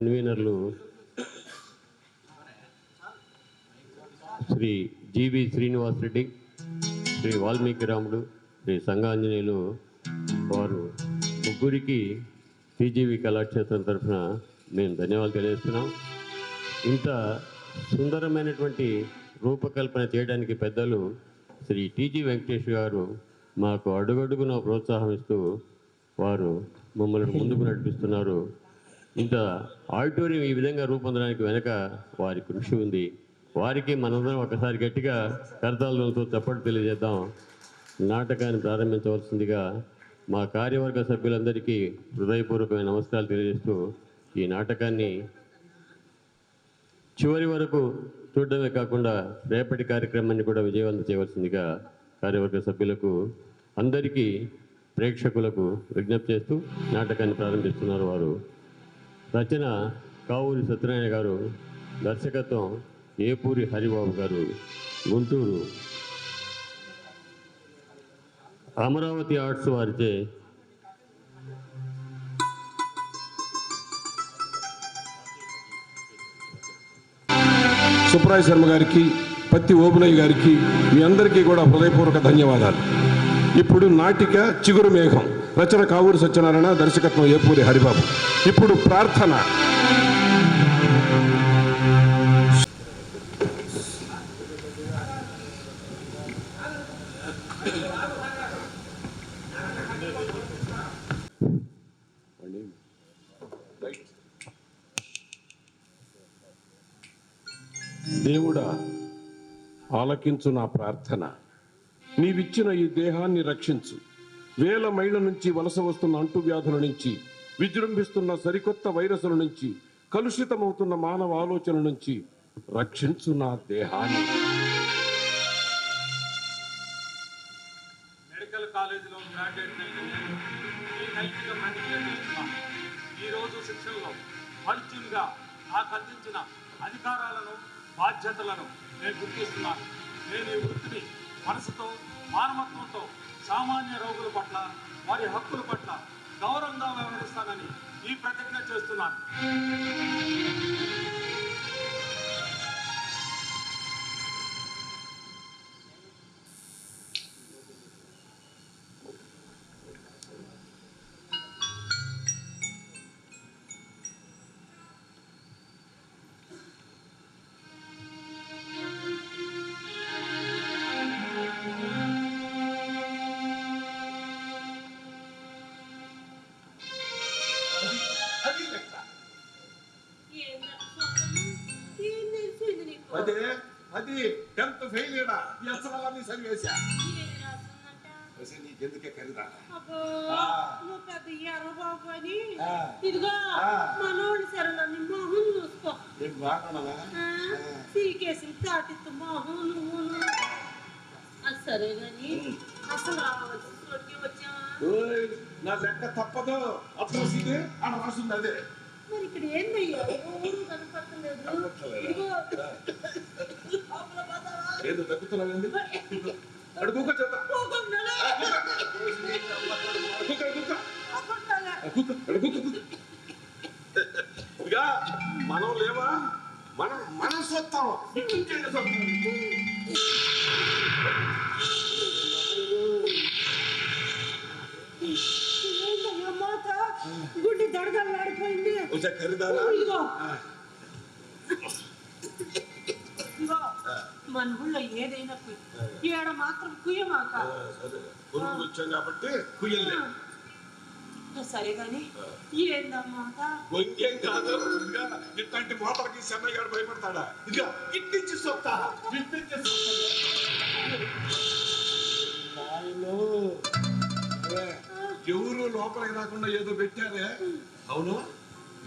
కన్వీనర్లు శ్రీ జీవి శ్రీనివాస్ రెడ్డి, శ్రీ వాల్మీకి రాముడు, శ్రీ సంగాంజనేయులు వారు ముగ్గురికి టీజీవి కళాక్షేత్రం తరఫున మేము ధన్యవాదాలు తెలియజేస్తున్నాం. ఇంత సుందరమైనటువంటి రూపకల్పన చేయడానికి పెద్దలు శ్రీ టీజీ వెంకటేష్ గారు మాకు అడుగడుగున ప్రోత్సాహం ఇస్తూ వారు మమ్మల్ని ముందుకు నడిపిస్తున్నారు. ఇంత ఆడిటోరియం ఈ విధంగా రూపొందడానికి వెనక వారి కృషి ఉంది. వారికి మనందరం ఒకసారి గట్టిగా కరతాళంతో చప్పట్లు తెలియజేద్దాం. నాటకాన్ని ప్రారంభించవలసిందిగా మా కార్యవర్గ సభ్యులందరికీ హృదయపూర్వకమైన నమస్కారాలు తెలియజేస్తూ ఈ నాటకాన్ని చివరి వరకు చూడడమే కాకుండా రేపటి కార్యక్రమాన్ని కూడా విజయవంతం చేయవలసిందిగా కార్యవర్గ సభ్యులకు అందరికీ ప్రేక్షకులకు విజ్ఞప్తి చేస్తూ నాటకాన్ని ప్రారంభిస్తున్నారు. వారు రచన కావూరి సత్యనారాయణ గారు, దర్శకత్వం ఏపూరి హరిబాబు గారు, గుంటూరు అమరావతి ఆర్ట్స్ వారిచే సుప్రాయ్ శర్మ గారికి, పత్తి ఓబులయ్య గారికి, మీ అందరికీ కూడా హృదయపూర్వక ధన్యవాదాలు. ఇప్పుడు నాటిక చిగురు మేఘం, రచన కావూరి సత్యనారాయణ, దర్శకత్వం ఏపూరి హరిబాబు. ఇప్పుడు ప్రార్థన. దేవుడా, ఆలకించు నా ప్రార్థన. నీవిచ్చిన ఈ దేహాన్ని రక్షించు. వేల మైళ్ళ నుంచి వలస వస్తున్న అంటువ్యాధుల నుంచి, విజృంభిస్తున్న సరికొత్త వైరస్ల నుంచి, కలుషితమవుతున్న మానవ ఆలోచన నుంచి రక్షించు నా దేహాన్ని. మెడికల్ కాలేజీలో గ్రాడ్యుయేట్ అయిన నేను ఈ నైతిక ప్రతిజ్ఞ చేస్తున్నాను. ఈరోజు శిక్షణలో పరిచయంగా నాకు అందించిన అధికారాలను, బాధ్యతలను నేను గుర్తిస్తున్నాను. నేను ఈ వృత్తిని మనసుతో, మానవత్వంతో సామాన్య రోగుల పట్ల, వారి హక్కుల పట్ల గౌరవంగా వ్యవహరిస్తానని ఈ ప్రతిజ్ఞ చేస్తున్నాను. అది 10th ఫెయిల్ అసలు సరివేశా. నీకెందుకే ఖరీదా? ఇదిగో మనోళ్ళు సరళని మొహం చూసుకో. సీకేసి తాటిత్తు మొహం నువ్వు. సరే గాని అసలు రావాల్సి వచ్చావా? నా లెక్క తప్పదు. అప్పుడు అక్కడ రాస్తుంది అదే. మరి ఇక్కడ ఏందయ్యా ఊరు కనపడలేదు? ఏదో తగ్గుతున్నావు. అడుగుక ఇక మనం లేవా? మనం సొత్తాం. గుడ్డి దడదలాడిపోయింది. ఖరీదారా? మన ఊళ్ళో ఏదైనా ఏడ మాత్రం కుయ్యమాక. వచ్చాం కాబట్టి కుయ్యలే. సరే గాని ఏందమ్మాట? ఇంకేం కాదు. ఇట్లాంటి మోటార్కి చెన్నై గారు భయపడతాడా? ఇక ఇట్టించి సొత్తా, ఇట్టించి ఎవరు లోపలికి రాకుండా ఏదో పెట్టారే. అవును,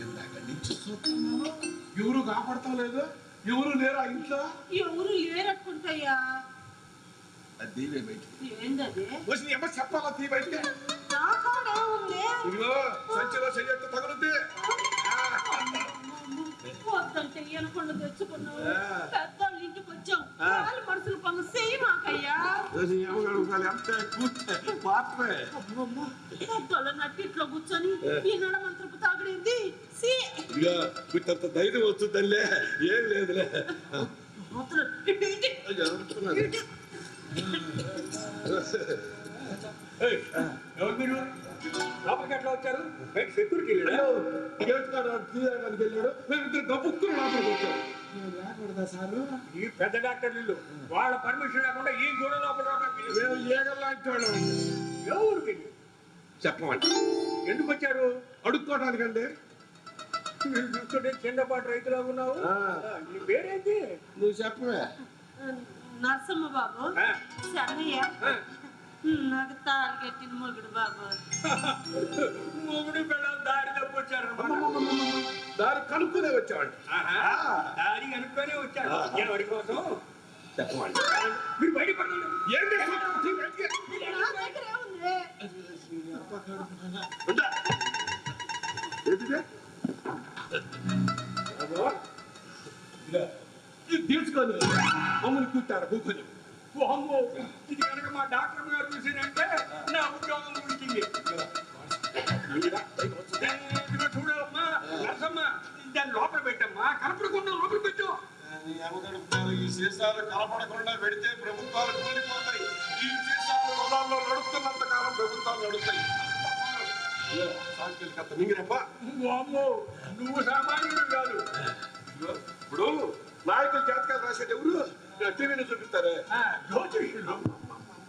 ఇందాక నుంచి చూస్తున్నాను. ఎవరు కాపాడతాం లేదు. ఎవరు లేరా ఇంట్లో? ఎవరు లేరనుకుంటాయా? అది బయట ఏందది? చెప్పాలా? తీ బయట. ఇదిగో సంచిలో చెయ్యట్టు తగులుద్ది. వద్దంటే ఎనకుండా తెచ్చుకున్నావు. పెద్దోళ్ళ ఇంటికి వచ్చాం. వాళ్ళ మనుషులు పనులు చెయ్యి మాకయ్యా. పెద్దోళ్ళ నట్టిట్లో కూర్చొని ఈ నడమంత్రపు తాగడేంది? ఇక వీటంత ధైర్యం వస్తుందల్లే, ఏం లేదులే. మాత్రం ఇటు ఇటు ఇటు. ఎవరు మీరు? లోపలికి ఎట్లా వచ్చారు? బయట సెక్యూరిటీ లేడా? తీయడానికి వెళ్ళాడు, మేమిద్దరు గబుక్కుని లోపలికి వచ్చాం. ఈ పెద్ద డాక్టర్ ఇల్లు, వాళ్ళ పర్మిషన్ లేకుండా ఈ గోడ లోపల మేము ఏగల్లాంటి వాళ్ళం. ఎవరికి చెప్పమండి, ఎందుకు వచ్చారు? అడుక్కోవడానికండి. మీరు చూస్తుంటే చిన్నపాటి రైతులా ఉన్నావు. నీ పేరేంటి? నువ్వు చెప్పవే. నరసమ్మ బాబు, ఆ. చెన్నయ్య, నాకు తాళి కట్టిన మొగుడు బాబు. మొగుడు పిల్లలు దారి తప్పొచ్చారు. దారి కనుక్కునే వచ్చామండి. దారి కనుక్కొనే వచ్చాడు. ఎవరి కోసం? చెప్పమండి. మీరు బయట పడండి. ఏంటి నా దగ్గర ఏముంది? తీసుకొని మమ్మల్ని కూర్చారు కూర్చొని. అమ్మో, ఇది కనుక మా డాక్టర్ గారు చూసిందంటే నా ఉద్యోగం ఉడికింది. ఇదిగో చూడు అమ్మా, నర్సమ్మ, దాన్ని లోపల పెట్టమ్మా, కనపడకుండా లోపల పెట్టు. ఈ సీసాలు కలపడకుండా పెడితే ప్రభుత్వాలు కూలిపోతాయి. ఈ సీసాలు పొలాల్లో నడుస్తున్నంత కాలం ప్రభుత్వాలు నడుస్తాయి. అమ్మో, నువ్వు సామాన్యుడు కాదు. ఇప్పుడు నాయకులు జాతకాలు రాసేది ఎవరు? టీవీని చూపిస్తారే జ్యోతిష్యులు.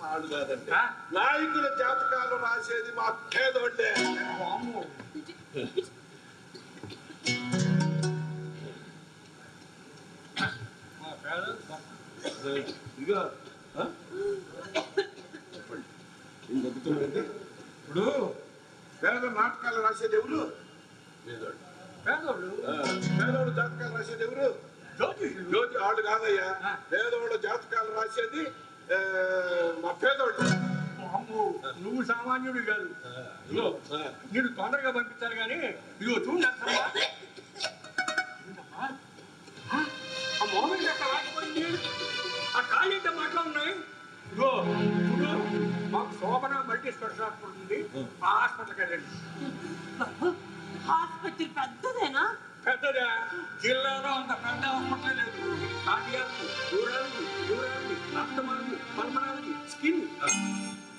వాళ్ళు కాదండి, నాయకుల జాతకాలు రాసేది మా పేదోళ్ళే. అమ్మో, ఇదిగో ఇప్పుడు పేద నాటకాలు రాసేది ఎవరు? పేదోళ్ళు. పేదోళ్ళు జాతకాలు రాసేది ఎవరు? జ్యోతిష్యులు. జ్యోతి వాళ్ళు కాదయ్యా, పేదోళ్ళ జాతకాలు రాసేది మా పేదోళ్ళు. అమ్మో, నువ్వు సామాన్యుడు కాదు. ఇదిగో నేను తొందరగా పంపించాను కానీ ఇదిగో చూడు నర్సమ్మ. ఆ మొహం ఎక్కడ రాకపోయింది? ఆ కాళ్ళు ఎంత మాటలు ఉన్నాయి? ఇదిగో చూడు, మాకు శోభన మల్టీ స్పెషల్ హాస్పిటల్ ఉంది. ఆ హాస్పిటల్కి వెళ్ళండి. బాబు, ఆసుపత్రి పెద్దదేనా? పెద్దదా? జిల్లాలో అంత పెద్ద హాస్పిటల్ లేదు. కార్డియాలజీ, యూరాలజీ, ఆస్తమాలజీ, పల్మనాలజీ, స్కిన్,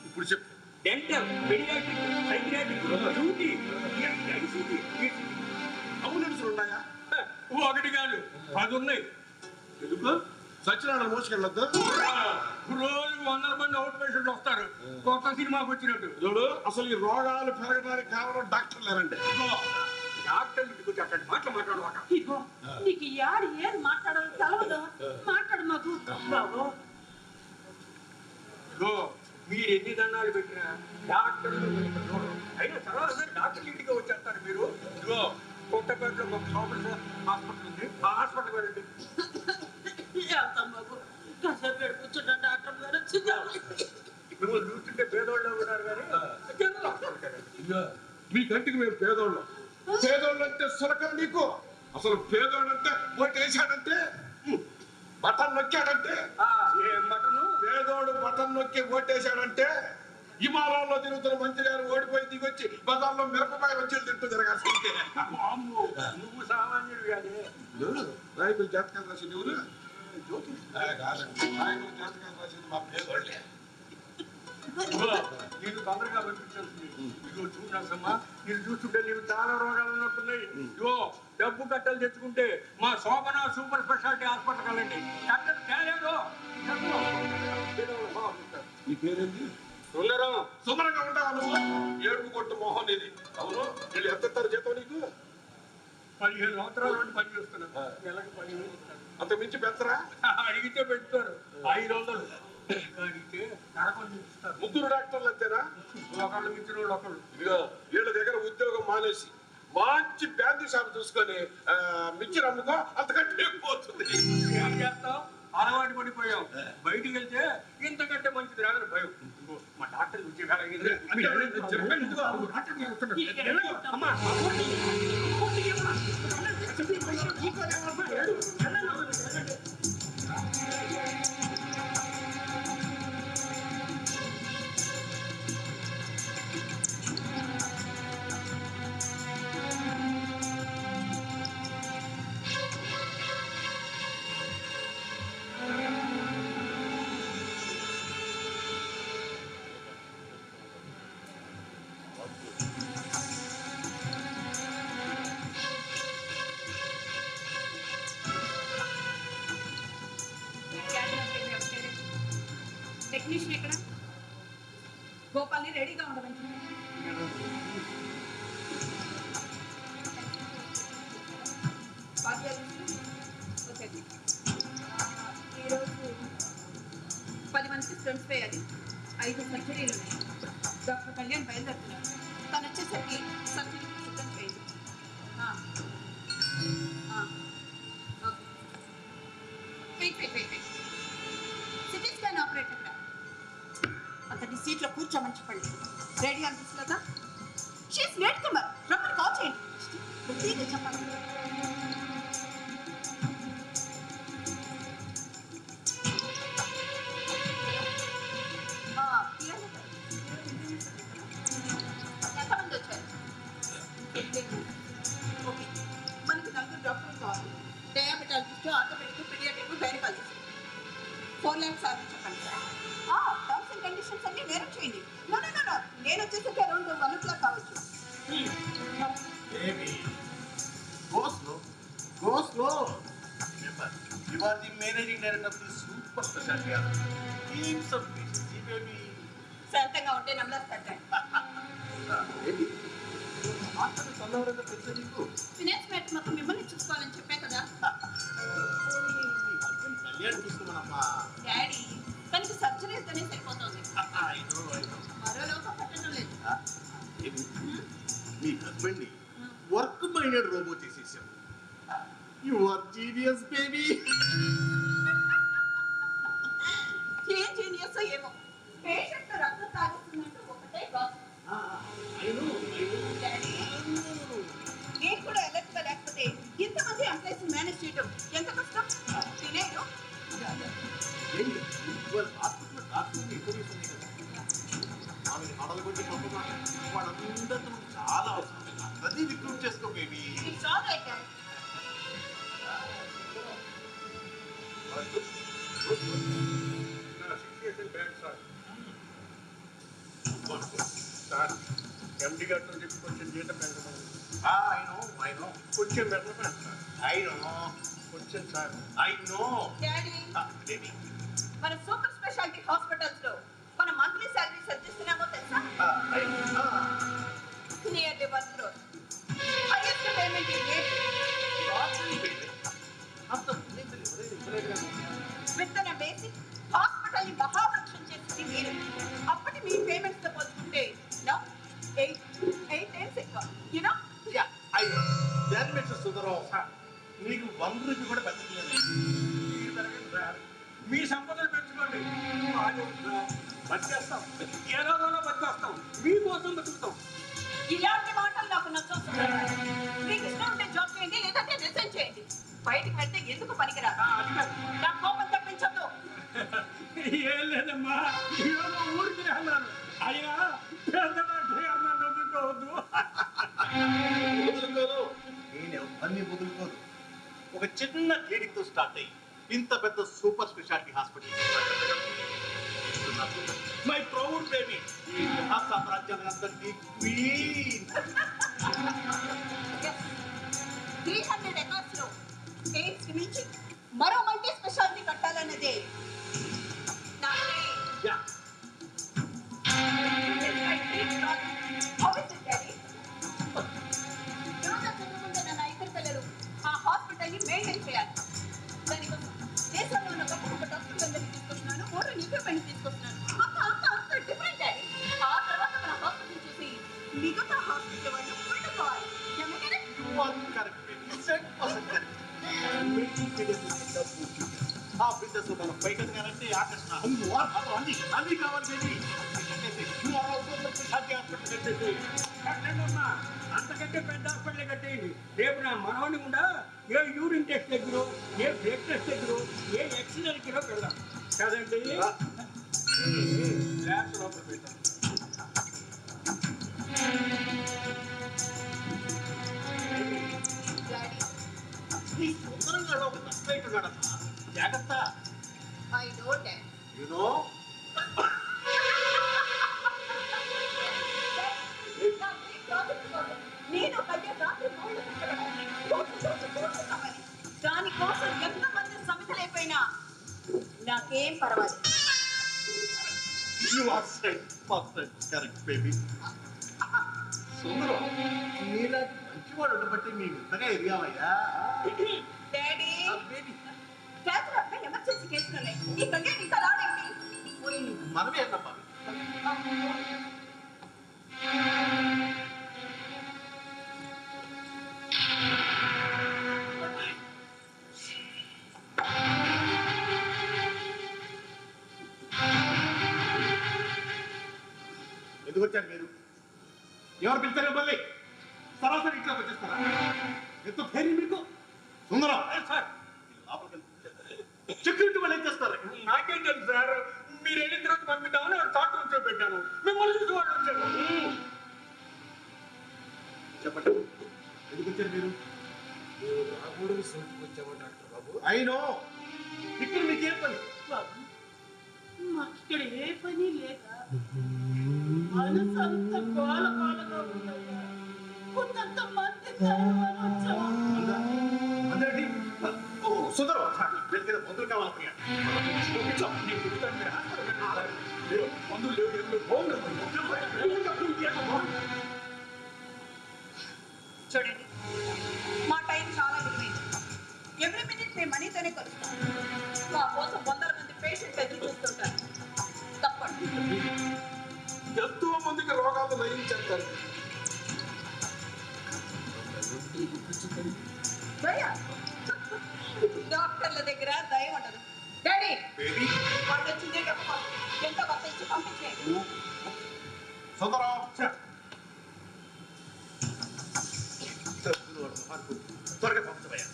ఇప్పుడు చెప్పు. Dental, pediatric, psychiatric, duty, ICT, అంబులెన్స్లు ఉన్నాయా? ఒకటి కాదు 10 ఉన్నాయి. ఎందుకు? సత్యనారాయణ మోసుకెళ్ళొద్దు. రోజు 100 మంది అవుట్ పేషెంట్లు వస్తారు. కొత్త సినిమాకి వచ్చినట్టు. చూడు, అసలు ఈ రోగాలు పెరగడానికి కారణం డాక్టర్ లేరండి. డాక్టర్ ఇంటికి వచ్చి అక్కడ మాట్లాడమాట. ఇదిగో నీకు యారు ఏది మాట్లాడాలో తెలవదు. మాట్లాడు మాకు బాబు. మీరు ఎన్ని దండాలు పెట్టినా డాక్టర్లు అయినా తర్వాత డాక్టర్ ఇంటికి వచ్చేస్తారు మీరు. ఇదిగో కొత్తపేటలో ఒక సోమర్ హాస్పిటల్ ఉంది. ఆ హాస్పిటల్ వెళ్ళండి. వెళ్తాం బాబు. కాసేపు కూర్చుంటా, డాక్టర్ గారు వచ్చిందాం. నువ్వు చూస్తుంటే పేదోళ్ళు ఉన్నారు కానీ జనరల్ హాస్పిటల్. మీ కంటికి మేము పేదోళ్ళం. పేదోళ్ళు అంటే సురకం నీకు. అసలు పేదోళ్ళు అంటే ఓటు వేసాడంటే, బటన్ నొక్కాడంటే, ఏం మటను? పేదోడు బటన్ నొక్కి ఓటేశాడంటే హిమాలయంలో తిరుగుతున్న మంత్రి గారు ఓడిపోయి దిగొచ్చి బజార్లో మిరపకాయ వచ్చి తింటూ తిరగాల్సిందే. నువ్వు సామాన్యుడు కానీ నాయకులు జాతకాలు రాసింది ఎవరు? కాదండి, నాయకులు జాతకాలు రాసింది మా పేదోళ్ళే. నేను తొందరగా పంపించాల్సింది. ఇదిగో చూడమ్మా, నేను చూస్తుంటే నేను చాలా రోగాలు ఉన్నట్టున్నాయి. ఇదిగో డబ్బు కట్టలు తెచ్చుకుంటే మా శోభన సూపర్ స్పెషాలిటీ హాస్పిటల్ వెళ్ళండి. కట్టలు తేలేదు. నీ పేరేంటి? సుందరం. సుందరంగా ఉంటావా నువ్వు? ఏడుపు కొట్టు మొహం ఇది. అవును, వీళ్ళు ఎంత ఇస్తారు జీతం నీకు? 15 సంవత్సరాల నుండి పని చేస్తున్నాను. నెలకు 10,000 ఇస్తారు. అంత మించి పెంచరా? అడిగితే పెడతారు 500. అడిగితే నరకం ఇస్తారు. ముగ్గురు డాక్టర్లు అంతేనా? ఒకళ్ళు మించిన వాళ్ళు ఒకళ్ళు. ఇదిగో వీళ్ళ దగ్గర ఉద్యోగం మానేసి మంచి బ్యాంక్ షాప్ చూసుకొని మిక్చర్ అమ్ముకో, అంతకంటే పోతుంది. ఏం చేస్తాం? అలవాటు పడిపోయాం. బయటికి వెళ్తే ఇంతకంటే మంచిది రాదని భయం. మా డాక్టర్ ఉద్యోగాలు టెక్నీషియన్ ఎక్కడ? గోపాల్ని రెడీగా ఉండమని చెప్పు. ఈరోజు 10 మందికి స్టెంట్స్ వేయాలి. 5 సర్జరీలు ఉన్నాయి. డాక్టర్ కళ్యాణ్ బయలుదేరుతున్నారు. తను వచ్చేసరికి సర్జరీకి సిద్ధం చేయండి. సిటీ స్కాన్ ఆపరేటర్ అతన్ని సీట్లో కూర్చోమని చెప్పండి. రెడీ అనిపిస్తుందా? She's late comer. రమ్మని కాల్ చేయండి. ప్రతిదీ చెప్పాలి. ఎంతమంది వచ్చారు? ఓకే, మనకి 4 డాక్టర్లు కావాలి. Diabetologist, orthopaedic, paediatric, gynaecologist. 4 lakhs order చెప్పండి. టర్మ్స్ అండ్ కండిషన్స్ అన్ని నేరం చేయండి. నో నేను వచ్చేసరికి అరౌండ్ 1 o'clock కావచ్చు. Baby, go slow. Remember, you are the managing director of this super specialty hospital. Keep some patience, baby. శాంతంగా ఉంటే నమ్మలేస్తాడు. Baby, హాస్పిటల్ చల్లవరంగా తెలుసా నీకు? ఫినాన్స్ మ్యాటర్ మాకు మిమ్మల్ని చూసుకోవాలని చెప్పే కదా. కళ్యాణ్ చూసుకోమనమ్మా. డాడీ తనకి సర్జరీ ఇస్తేనే సరిపోతుంది. I know. మరో లోపం పెట్టడం లేదు. Baby, మీ హస్బెండ్ ని వర్క్ మైండెడ్ రోబో చేసేసాం. You are genius baby. ఏం జీనియస్ ఏమో. పేషెంట్ రక్తం తాగుతున్నట్టు ఒకటే బాస్. డాడీ నేను కూడా ఎలర్ట్గా లేకపోతే ఇంతమంది ఎంప్లాయీస్ మేనేజ్ చేయడం ఎంత కష్టం. తినేడు హాస్పిటల్ డాక్టర్ ఇన్ఫర్మేషన్ ఉంది కదా, ఆమెను అడగొట్టి పంపమాట. వాళ్ళందరితో మనకు చాలా అవసరం. అది రిక్రూట్ చేసుకో baby. It's all right daddy. MD గారితో చెప్పి కొంచెం జీతం పెంచమని. I know. కొంచెం పెంచమని సార్. I know. కొంచెం sir. I know. Daddy Baby. మన సూపర్ స్పెషాలిటీ హాస్పిటల్స్ లో మన మంత్లీ సాలరీ సర్జిస్తున్నామో తెలుసా? I know. Nearly 1 crore. Highest payment in అంత ఇవ్వలేదు. విత్తన బేసిక్ హాస్పిటల్ ని మహావృక్షం చేసింది మీరు. అప్పటి మీ పేమెంట్స్ తో పోల్చుకుంటే నో 8 times ఎక్కువ. You know? Yeah, I know. That makes us సుందరం. నీకు 1 రూపీ కూడా పెట్టలేదు. మీరు పెరగండి సార్. మీ సంపదలు పెంచుకోండి. బతికేస్తాం. ఏ రోజుల్లో బతికేస్తాం. మీకోసం బతుకుతాం. ఇలాంటి మాటలు నాకు నచ్చవు. మీకు ఇష్టం ఉంటే జాబ్ చేయండి, లేదంటే రిజైన్ చేయండి. బయటికి వెళ్తే ఎందుకు పనికిరాదు. అది కాదు. నా కోపం తప్పించద్దు. ఏం లేదమ్మా, ఈరోజు ఊరికి అన్నాను. అయినా పెద్ద డాక్టర్ అన్నాను, వదులుకోవద్దు. వదులుకోదు. నేను అన్ని వదులుకోదు. ఒక చిన్న క్లినిక్ తో స్టార్ట్ అయ్యి ఇంత పెద్ద super speciality hospital my proud baby. ఈ సామ్రాజ్యాలందరికీ క్వీన్. 300 acres లో ఎయిమ్స్ మించి మరో మల్టీ స్పెషాలిటీ కట్టాలన్నదే నా dream. Yeah. It's my dream project. How is it, Daddy? రోజా చదువుకుంటే నా ఇద్దరు పిల్లలు ఆ హాస్పిటల్ ని మెయింటైన్ చేయాలి. దానికోసం దేశంలో ఉన్న గొప్ప గొప్ప డాక్టర్లందరినీ తీసుకొస్తున్నాను, మోడర్న్ ఎక్విప్మెంట్ తీసుకొస్తున్నాను. అంత డిఫరెంట్ డాడీ. ఆ తర్వాత మన హాస్పిటల్ చూసి మిగతా హాస్పిటల్ వాళ్ళు పుట్టుకోవాలి. You are correct, baby. 100% correct. Making business డబ్బు. ఆ బిజినెస్ లో మనం పైకి ఎదగాలంటే ఆకర్షణ, అన్ని కావాలి baby. You are also the specialty hospital కట్టేసి. కట్టండమ్మా, అంతకంటే పెద్ద హాస్పిటల్ కట్టేయండి. రేపు నా మనవని కూడా ఏ యూరిన్ టెస్ట్ దగ్గర, ఏ బ్లడ్ టెస్ట్ దగ్గర, ఏ ఎక్స్రే దగ్గర పెడదాం కదండి. గ్లాస్ లోపల పెట్టాం. డాడీ ఈ సుందరంగా ఒక నష్టమైతున్నాడు. జాగ్రత్త. I know daddy. You know? నేను దానికోసం ఎంతమంది సమితులైపోయినా నాకేం పర్వాలేదు. You are said perfect, correct, baby. సుందరం నీలాంటి మంచివాడు ఉండబట్టి మీ ఇంతగా ఎదిగామయ్యా. డాడీ బేబీ క్యాన్సర్ అంటే ఎమర్జెన్సీ కేసులోనే ఈ కళ్యాణ్ ఇంకా రాడేంటి? పోనీ మనమే అన్నమ్మా. ఎందుకు వచ్చారు మీరు? ఎవరు పిలిచారు మిమ్మల్ని? సరాసరి ఇంట్లోకి వచ్చేస్తారా? ఎంత ధైర్యం మీకు? సుందరం సార్ సెక్యూరిటీ వాళ్ళు ఏం చేస్తారు? నాకేం తెలుసు సార్, మీరు వెళ్ళిన తర్వాత పంపిద్దామని టాక్ రూమ్లో పెట్టాను. మిమ్మల్ని చూసి వాళ్ళు వచ్చారు. చెప్పండి, ఎందుకు వచ్చారు మీరు? రాముడు సోటుకు వచ్చావా డాక్టర్ బాబు? అయినో ఇక్కడ మీకేం పని? మాకు ఇక్కడ ఏ పని లేదా, మనసంత గోల గోలగా ఉందయ్యా. కొంతంత మంది దైవాలు వచ్చావా? అందరికీ ఓ సుందరం వీళ్ళకి మందులు కావాలి. మందులు లేవు, ఏం లేవు. చూడండి, మా టైం చాలా విలువైంది. ఎవ్రీ మినిట్ మేము మనీతోనే కలుస్తాం. మా కోసం వందల మంది పేషెంట్ ఎదురు చూస్తుంటారు. తప్పండి. ఎంతో మందికి రోగాలు నయించారు. దయ డాక్టర్ల దగ్గర దయ ఉండదు. డాడీ బేబీ వాళ్ళు వచ్చిందే చెప్ప ఎంత వర్త ఇచ్చి పంపించేయండి. సుందరం త్వరగా పంపించబోయా.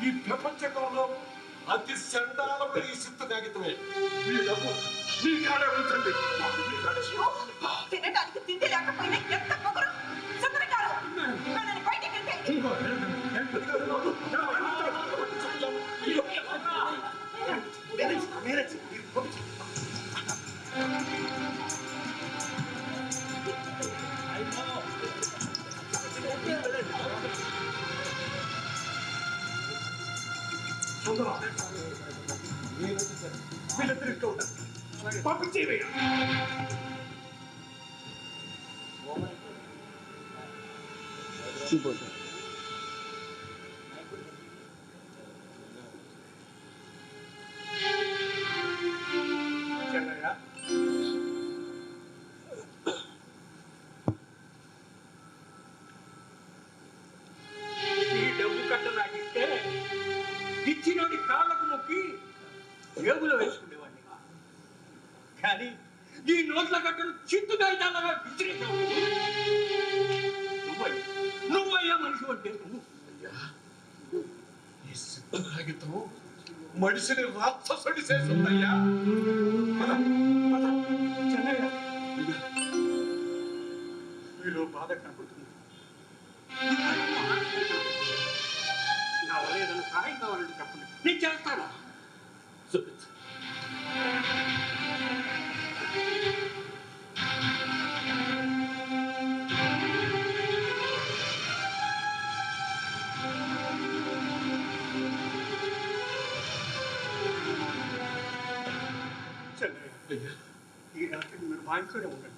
ఈ ప్రపంచంలో అతి చండాలమైన ఈ సిత్తు కాగితమే. మీ డబ్బు మీ కాడే ఉంచండి. అయ్యో, తినడానికి తిండి లేకపోయినా ఎంత పొగరు. సుందరగారు వాళ్ళని బయటికి వెళ్ళండి. మేనేజ్ పంపించు. వీళ్ళిద్దరితో ఉంటారు. పంపించేవయ్యా. చెన్నయ్య, ఈ డబ్బు కట్ట నాకు ఇస్తే ఇచ్చినోడి కాళ్ళకు మొక్కి జేబులో వేసుకునేవాడిని. కానీ ఈ నోట్ల కట్టను చిత్తుగా ఇదాలగా విసిరేసావు. నువ్వయ్యా మనిషి అంటే నువ్వు. ఈ సిత్తు కాగితం మనిషిని రాక్షసుడి చేస్తుందయ్యా. చెన్నయ్య, మీలో బాధ కనపడుతుంది. నా వల్ల ఏదైనా సహాయం కావాలంటే చెప్పండి, నేను చేస్తాను. చెన్నయ్య, ఈ నెలకి మీరు మా ఇంట్లోనే ఉండండి.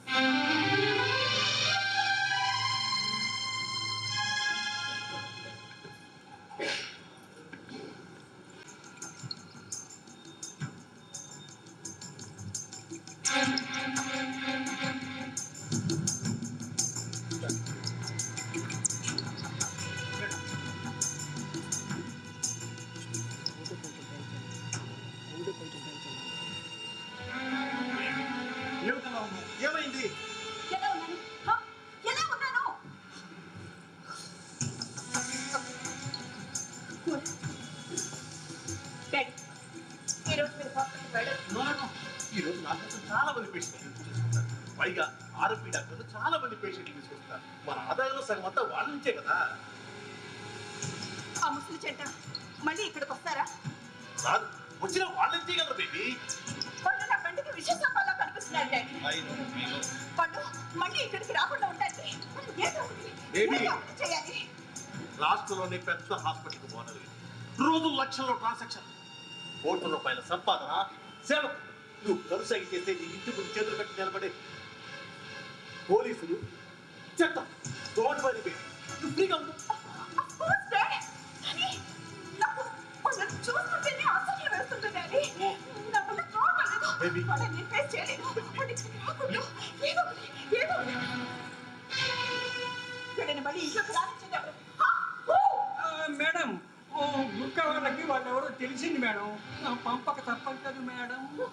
ఏమైంది? ఎలా ఉన్నాను? హ? ఎలా ఉన్నాను? డాడీ, ఈరోజు మీరు హాస్పిటల్కి వెళ్ళరు. ఈ రోజు నా కోసం చాలా మంది పేషెంట్లు తీసుకొస్తారు. పైగా ఆర్ఎంపీ డాక్టర్లు చాలా మంది పేషెంట్లు తీసుకొస్తారు. మన ఆదాయంలో సగం అంతా వాళ్ళ నుంచే కదా. ఆ ముసలి చెంట మళ్ళీ ఇక్కడికి వస్తారా? రాదు, వచ్చిన వాళ్ళ నుంచే కదా బేబీ. వాళ్ళు నా కంటికి విశేషంగా కనిపిస్తున్నారు డాడీ. వాళ్ళు మళ్ళీ ఇక్కడికి రాకుండా ఉండాలి. ఏదో ఒకటి బేబీ. ఏదో ఒకటి చేయాలి. రాష్ట్రంలోని పెద్ద హాస్పిటల్కి పోనవి రోజు లక్షల్లో ట్రాన్సాక్షన్, కోట్ల రూపాయల సంపాదన, సేవకు నువ్వు కలుసాగి చేసే నీ ఇంటి ముందు చేతులు కట్టి నిలబడే పోలీసులు చట్టం. డోంట్ వరీ బేబీ, నువ్వు ఫ్రీగా ఉండు. Of course, Daddy. కానీ నాకు వాళ్ళని చూస్తుంటేనే అసహ్యం వేస్తుంది, Daddy. నా వల్ల కావట్లేదు. Baby. వాళ్ళని నేను face చేయలేను. వాడు ఇక్కడికి రాకూడదు. ఏదో ఒకటి. వీడిని మళ్ళీ ఇంట్లోకి రానిచ్చేది ఎవరు? మేడం, గుర్కా వాళ్ళకి వాళ్ళు ఎవరో తెలిసింది మేడం. పంపక తప్పదు మేడం. No.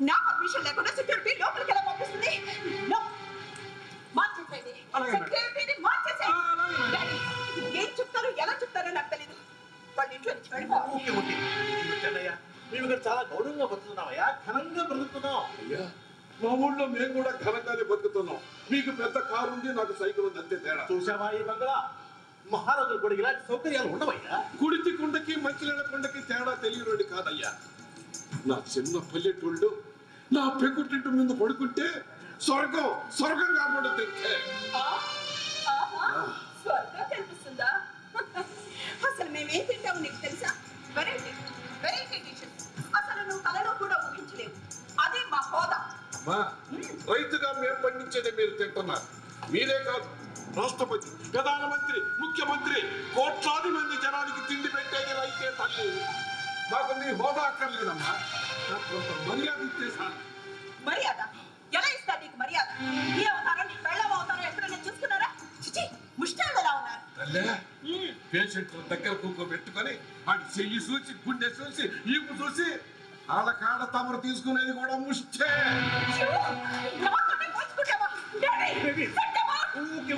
నా పర్మిషన్ లేకుండా సెక్యూరిటీ లోపలికి ఎలా పంపిస్తుంది? No. మార్చేసేది. అలాగే మేడం. సెక్యూరిటీని మార్చేసేది. అలాగే మేడం. డాడీ, ఏం చెప్తారో ఎలా చెప్తారో నాకు తెలీదు. వాళ్ళ ఇంట్లో నుంచి వెళ్ళిపోవాలి. ఓకే చెన్నయ్య, మేము ఇక్కడ చాలా గౌరవంగా బతుకుతున్నామయ్యా, ఘనంగా బ్రతుకుతున్నాం. అయ్యా, మా ఊళ్ళో మేము కూడా ఘనంగానే బతుకుతున్నాం. మీకు పెద్ద కారు ఉంది, నాకు సైకిల్ ఉంది, అంతే తేడా. చూసావా ఈ బంగ్లా? మహారాజులు కూడా ఇలాంటి సౌకర్యాలు ఉండవయ్యా. కుడితి కుండకి మంచినీళ్ళ కుండకి తేడా తెలియనుండి కాదయ్యా. నా చిన్న పల్లెటూళ్ళు నా పెకుటింటి ముందు పడుకుంటే స్వర్గం కాకుండా తెచ్చే. స్వర్గం కనిపిస్తుందా? అసలు మేమేం తింటాము నీకు తెలుసా? Variety dishes. అసలు నువ్వు కలలో కూడా ఊహించలేవు. అదే మా హోదా. అమ్మా, రైతుగా మేము పండించేదే మీరు తింటున్నారు. మీరే కాదు, రాష్ట్రపతి, ప్రధానమంత్రి, ముఖ్యమంత్రి, కోట్లాది మంది జనానికి తిండి పెట్టేది రైతే తల్లి. నాకు నీ హోదా అక్కర్లేదమ్మా, నాకు కొంత మర్యాద ఇచ్చేసాను. మర్యాద ఎలా ఇస్తా నీకు మర్యాద? ఏ అవుతారో నీ పెళ్ళం అవుతారో ఎప్పుడైనా చూసుకున్నారా? చిచి, ముష్టాలు ఎలా ఉన్నారు? తల్లే, పేషెంట్ దగ్గర కూర్చోబెట్టుకొని వాడి చెయ్యి చూసి, గుండె చూసి, ఈపు చూసి ఆడ కాడ తమరు తీసుకునేది కూడా ముష్టే. నాతోనే పోల్చుకుంటావా? డాడీ, సత్యమా?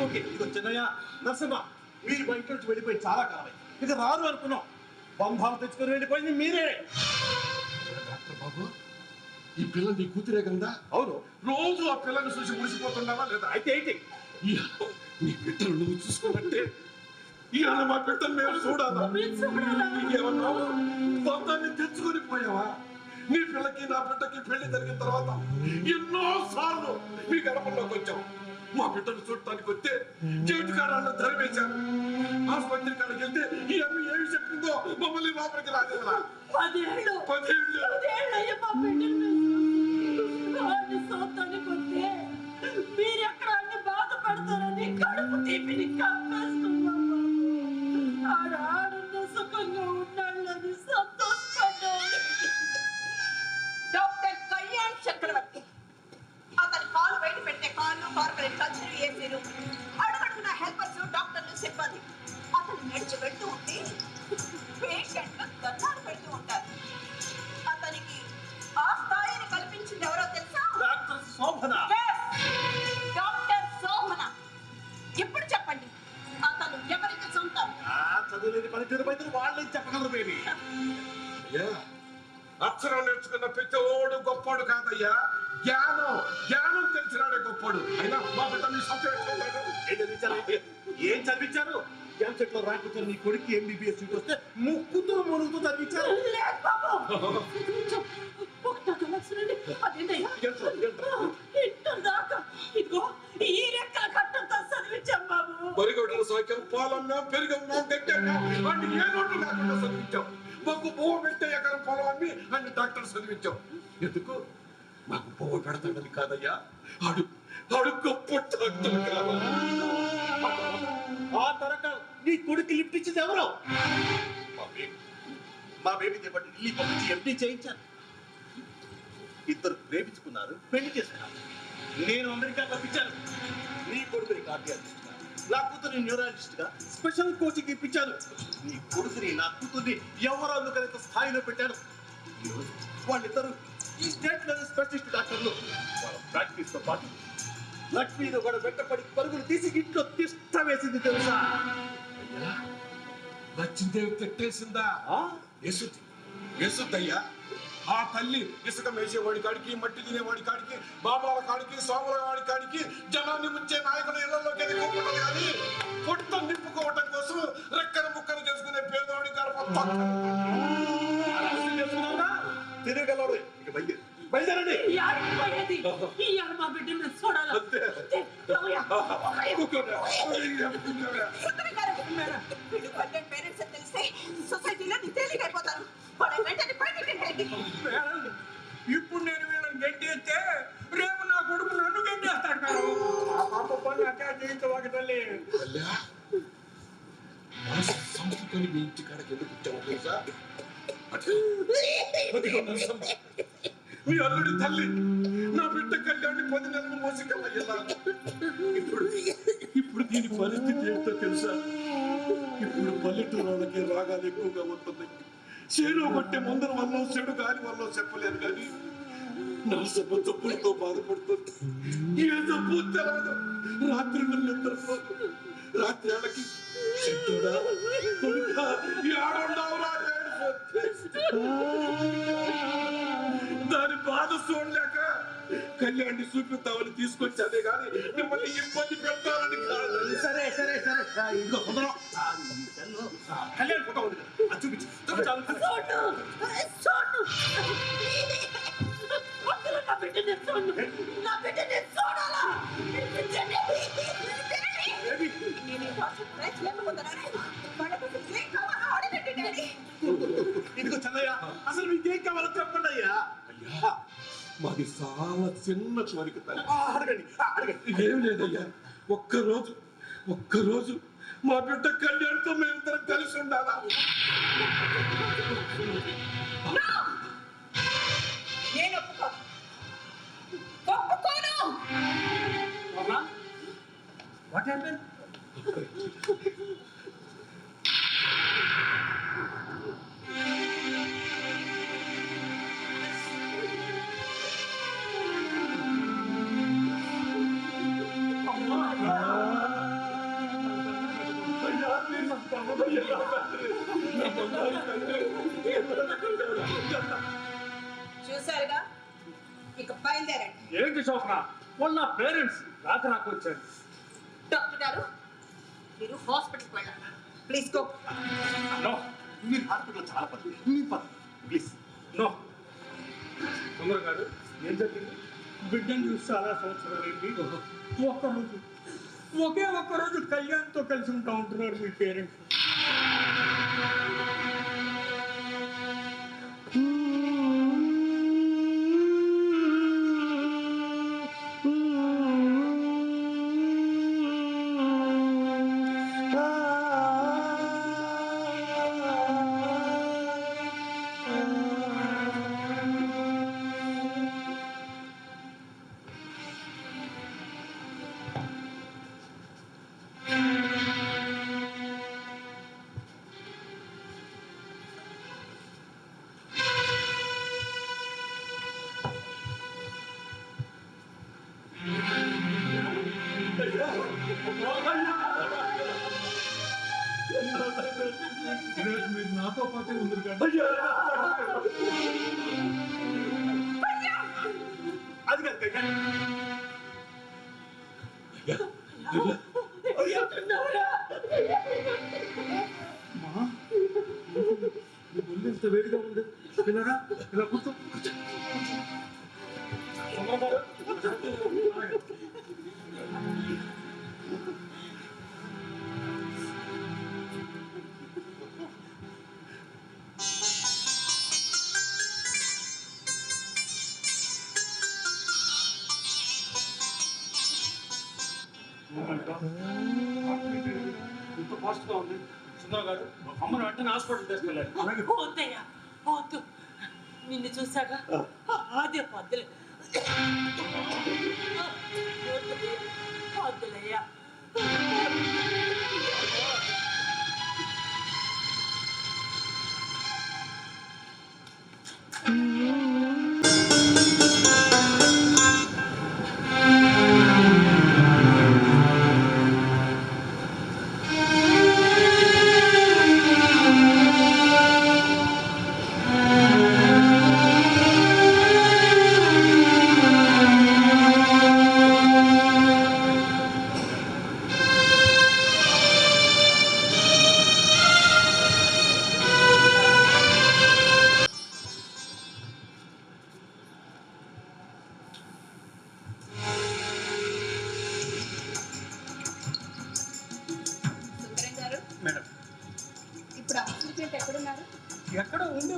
ఓకే ఇదిగో చిన్నయ్య, నరసింహ, మీరు మా ఇంటి నుంచి వెళ్ళిపోయి చాలా కాలం ఇక రారు అనుకున్నాం. బంధాలు తెచ్చుకొని వెళ్ళిపోయింది మీరే. డాక్టర్ బాబు, ఈ పిల్ల నీ కూతురే కదా? అవును. రోజు ఆ పిల్లని చూసి మురిసిపోతున్నావా లేదా? అయితే ఏంటి? ఇవాళ నీ బిడ్డలు నువ్వు చూసుకున్నట్టే ఇవాళ మా బిడ్డలు మేము చూడాలా? ఏమన్నావు? బంధాన్ని తెచ్చుకొని పోయావా? నీ పిల్లకి నా బిడ్డకి పెళ్లి జరిగిన తర్వాత ఎన్నో సార్లు మీ గడపల్లోకి వచ్చాం. మా బిడ్డను చూడటానికి వస్తే చేతి కాడాలను తరివేశారు. ఆసుపత్రి కాడికి వెళ్తే ఈ అమ్మ ఏమి చెప్పిందో మమ్మల్ని లోపలికి రాజేలా. 10 ఏళ్ళు 10 ఏళ్ళు అయ్యా మా బిడ్డలు వాడిని సొంతానికి వస్తే మీరెక్కడ అన్ని బాధపడతారని కడుపు తీపిని కప్పేసుకున్నాము. ఆడున్న సుఖంగా ఉన్నాళ్ళని సంతోషపడ్డాను. డాక్టర్ కళ్యాణ్ చక్రవర్తి. అతని కాలు బయట పెట్టే కాళ్ళు, కార్పొరేట్ కల్చర్, ఏసీలు, అడుగడుగున హెల్పర్స్, డాక్టర్లు, సిబ్బంది. అతను నడిచి వెళ్తూ ఉంటే పేషెంట్లు కన్నాడు పెడుతూ ఉంటారు. అతనికి ఆ స్థాయిని కల్పించింది ఎవరో తెలుసా? డాక్టర్ శోభన. Yes! డాక్టర్ శోభన. ఇప్పుడు చెప్పండి, అతను ఎవరికి సొంతం? చదువులేని పనితీరు రైతులు వాళ్ళని చెప్పగలరు బేబీ. అయ్యా, అక్షరం నేర్చుకున్న ప్రతివాడు గొప్పోడు కాదయ్యా. జ్ఞానం తెలిసినాడే గొప్పోడు. అయినా మా బిడ్డని ఏం చదివించారు? ఎంసెట్ లో ర్యాంక్ వచ్చిన నీ కొడుకు ఎంబీబీఎస్ సీట్ వస్తే ముక్కుతూ మునుగుతూ చదివించారు. లేదు బాబు. ఒకటో లక్షణండి. అదేంటయ్యా? ఇంటర్ దాకా ఇదిగో ఈ రెక్కల కట్టంతో చదివించాం బాబు. మరిగొడ్ల సాక్యం, పాలన్నా, పెరుగన్నా, గట్టన్నా అన్ని ఏ రోడ్డు లేకుండా చదివించాం. మాకు పువ్వు పెట్టే ఎకరం పొలం అన్ని అన్ని డాక్టర్ చదివించాం. ఎందుకు? మాకు పువ్వు పెడతాడని కాదయ్యా, ఆడు గొప్ప డాక్టర్ కావాలి. ఆ తరక నీ కొడుకు లిఫ్ట్ ఇచ్చింది ఎవరు? మా బేబీ దేపటి ఢిల్లీ పంపించి ఎంపీ చేయించాను. ఇద్దరు ప్రేమించుకున్నారు, పెళ్లి చేసుకున్నారు. నేను అమెరికా పంపించాను. నీ కొడుకుని కార్డియాలజిస్ట్ గా, నా కూతురిని న్యూరాలజిస్ట్ గా స్పెషల్ కోచింగ్ ఇప్పించాను. నీ కొడుకుని, నా కూతుర్ని ఎవరు అందుకనేంత స్థాయిలో పెట్టాను. ఈరోజు వాళ్ళిద్దరు ఈ స్టేట్ లోని స్పెషలిస్ట్ డాక్టర్లు. వాళ్ళ ప్రాక్టీస్ తో పాటు లక్ష్మీలో కూడా వెంటపడి పరుగులు తీసి ఇంట్లో తిష్ట వేసింది తెలుసా? లక్ష్మీదేవి తిట్టేసిందా? వేసుద్దయ్యా. ఆ తల్లి ఇసుక మేసేవాడి కాడికి, మట్టి తినేవాడి కాడికి, బాబాల కాడికి, సోముల వాడి కాడికి, జనాన్ని ముంచే నాయకుల ఇళ్లలోకి ఎదుర్కొంటుంది. కానీ పొట్ట నింపుకోవటం కోసం రెక్కన ముక్కలు చేసుకునే పేదవాడి గర్భం చేసుకున్నావుగా తిరగలడు. ఇక బయలుదేరి బయలుదేరండి. పోయేది ఇవాళ మా బిడ్డను చూడాలి అంతే. వీళ్ళు కంటెంట్ పేరెంట్స్ అని తెలిస్తే సొసైటీలో నీ తేలికైపోతారు. వాడు వెంటనే బయటికి వెళ్ళండి. మేడం, ఇప్పుడు నేను వీళ్ళని గెంటేస్తే రేపు నా కొడుకు నన్ను గెంటేస్తాడు మేడం. ఆ పాప పనులు అట్లా చేయించవాక తల్లి. మన సంస్థని మీ ఇంటి కాడకి ఎందుకు ఇచ్చాము తెలుసా? మీ అల్లుడి తల్లి నా బిడ్డ కళ్యాణి 10 నెలలు మోసికల్లా. ఇప్పుడు దీని పరిస్థితి ఏంటో తెలుసా? ఇప్పుడు పల్లెటూరు వాళ్ళకి రాగాలు ఎక్కువగా ఉంటుంది. చేలో కొట్టే మందుల వల్ల చెడు గాలి వల్ల చెప్పలేదు కానీ నా సభ తప్పులతో బాధపడుతుంది. ఏ తప్పు తెలవదు. రాత్రి నిద్రపోదు. రాత్రి వాళ్ళకి చెట్టుడా కొడుకా ఏడున్నావురా దాని బాధ చూడలేక కళ్యాణ్ని చూపిద్దామని తీసుకొచ్చానే కానీ మిమ్మల్ని ఇబ్బంది పెడతానని కాదు. సరే సరే సరే ఇంకో సుందరం కళ్యాణ్ ఫోటో ఉంది అది చూపించు. నా బిడ్డని చూడు. నా బిడ్డని చూడాలా? నేను ఈ హాస్టల్ ప్రైస్ లేకపోతున్నాను. వాళ్ళ కోసం ఏం కావాలో అడగండి డాడీ. ఇదిగో చల్లయ్య అసలు మీకేం కావాలో చెప్పండి అయ్యా. అయ్యా మాది చాలా చిన్న కోరిక తల్లి. అడగండి అడగండి. ఏం లేదయ్యా, ఒక్కరోజు మా బిడ్డ కళ్యాణ్తో మేమిద్దరం కలిసి ఉండాలా? నేను ఒప్పుకోను. What happened? చూసారుగా, ఇక బయలుదేరండి. ఏంటి శోభన, వాళ్ళు నా పేరెంట్స్ రాక నాకు వచ్చారు. డాక్టర్ గారు, మీరు హాస్పిటల్కి వెళ్ళాలి. Please go. నో మీరు హాస్పిటల్ చాలా పని మీ పని ప్లీజ్. నో సుందర్ గారు, ఏం జరిగింది? బిడ్డను చూసి చాలా సంవత్సరాలు ఏంటి ఒక్కరోజు కళ్యాణ్తో కలిసి ఉంటా ఉంటున్నారు మీ పేరెంట్స్. మీరు నాతో పాటే ఉంది అది కాదు కళ్యాణ్. ముందు ఇంత వేడిగా ఉంది. పిల్లరా ఇలా కూర్చో. ఇంత ఫాస్ట్ గా ఉంది. సుందర్ గారు, అమ్మను వెంటనే హాస్పిటల్ తీసుకెళ్ళాలి. వద్దయ్యా, వద్దు. నిన్ను చూసాక అదే వద్దులే. వద్దులయ్యా.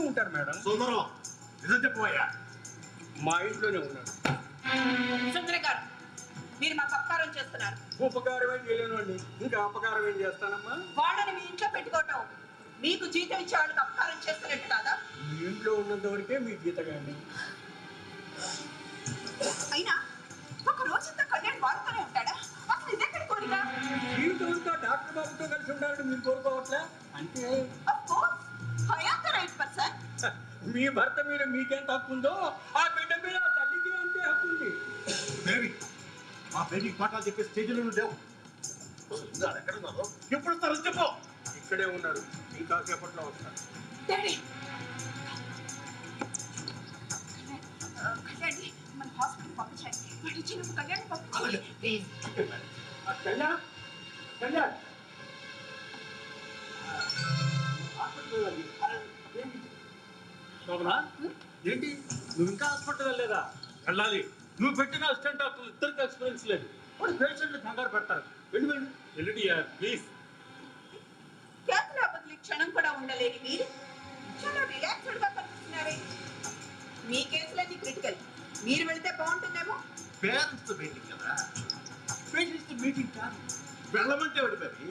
ఉంటారు మేడం. సుందరం నిజం చెప్పబోయా. మా ఇంట్లోనే ఉన్నాడు. సుందర గారు, మీరు మాకు అపకారం చేస్తున్నారు. ఉపకారం ఏం చేయలేనండి, ఇంకా అపకారం ఏం చేస్తానమ్మా? వాళ్ళని మీ ఇంట్లో పెట్టుకోవటం మీకు జీతం ఇచ్చే వాళ్ళకి అపకారం చేస్తున్నట్టు కాదా? మీ ఇంట్లో ఉన్నంత వరకే మీ జీతగాండి. అయినా ఒక రోజంతా కళ్యాణ్ వాడుతూనే ఉంటాడా? అసలు ఇదెక్కడి కోరిక? జీవితం అంతా డాక్టర్ బాబుతో కలిసి ఉండాలని మీరు కోరుకోవట్లే? అంటే Of course, I am the right person. మీ భర్త మీద మీకెంత హక్కు ఉందో ఆ బిడ్డ మీద ఆ తల్లికి అంతే హక్కు ఉంది. బేబీ మా బేబీ పాఠాలు చెప్పే స్టేజ్లో లేవు. ఎక్కడ ఉన్నారు? ఎప్పుడు వస్తారు చెప్పు. ఇక్కడే ఉన్నారు, ఇంకా సేపట్లో వస్తారు. డాడీ, కళ్యాణ్ మన హాస్పిటల్ పంపించండి. వాడు ఇచ్చిన కళ్యాణ్ పంపించండి ప్లీజ్. కళ్యాణ్, కళ్యాణ్ శోభనా, ఏంటి నువ్వు ఇంకా హాస్పిటల్ వెళ్ళలేదా? వెళ్ళాలి. నువ్వు పెట్టిన అసిస్టెంట్ డాక్టర్లు ఇద్దరికి ఎక్స్పీరియన్స్ లేదు. వాడు పేషెంట్ని కంగారు పెడతారు. వెళ్ళి వెళ్ళి వెళ్ళి ప్లీజ్. క్యాతులా బదులు క్షణం కూడా ఉండలేని మీరు చాలా రిలాక్స్డ్ గా కనిపిస్తున్నారే. మీ కేసులన్నీ క్రిటికల్. మీరు వెళ్తే బాగుంటుందేమో. పేరెంట్స్ తో మీటింగ్ కదా, పేషెంట్స్ తో మీటింగ్ కాదు. వెళ్ళమంటే ఒకటి బేబీ.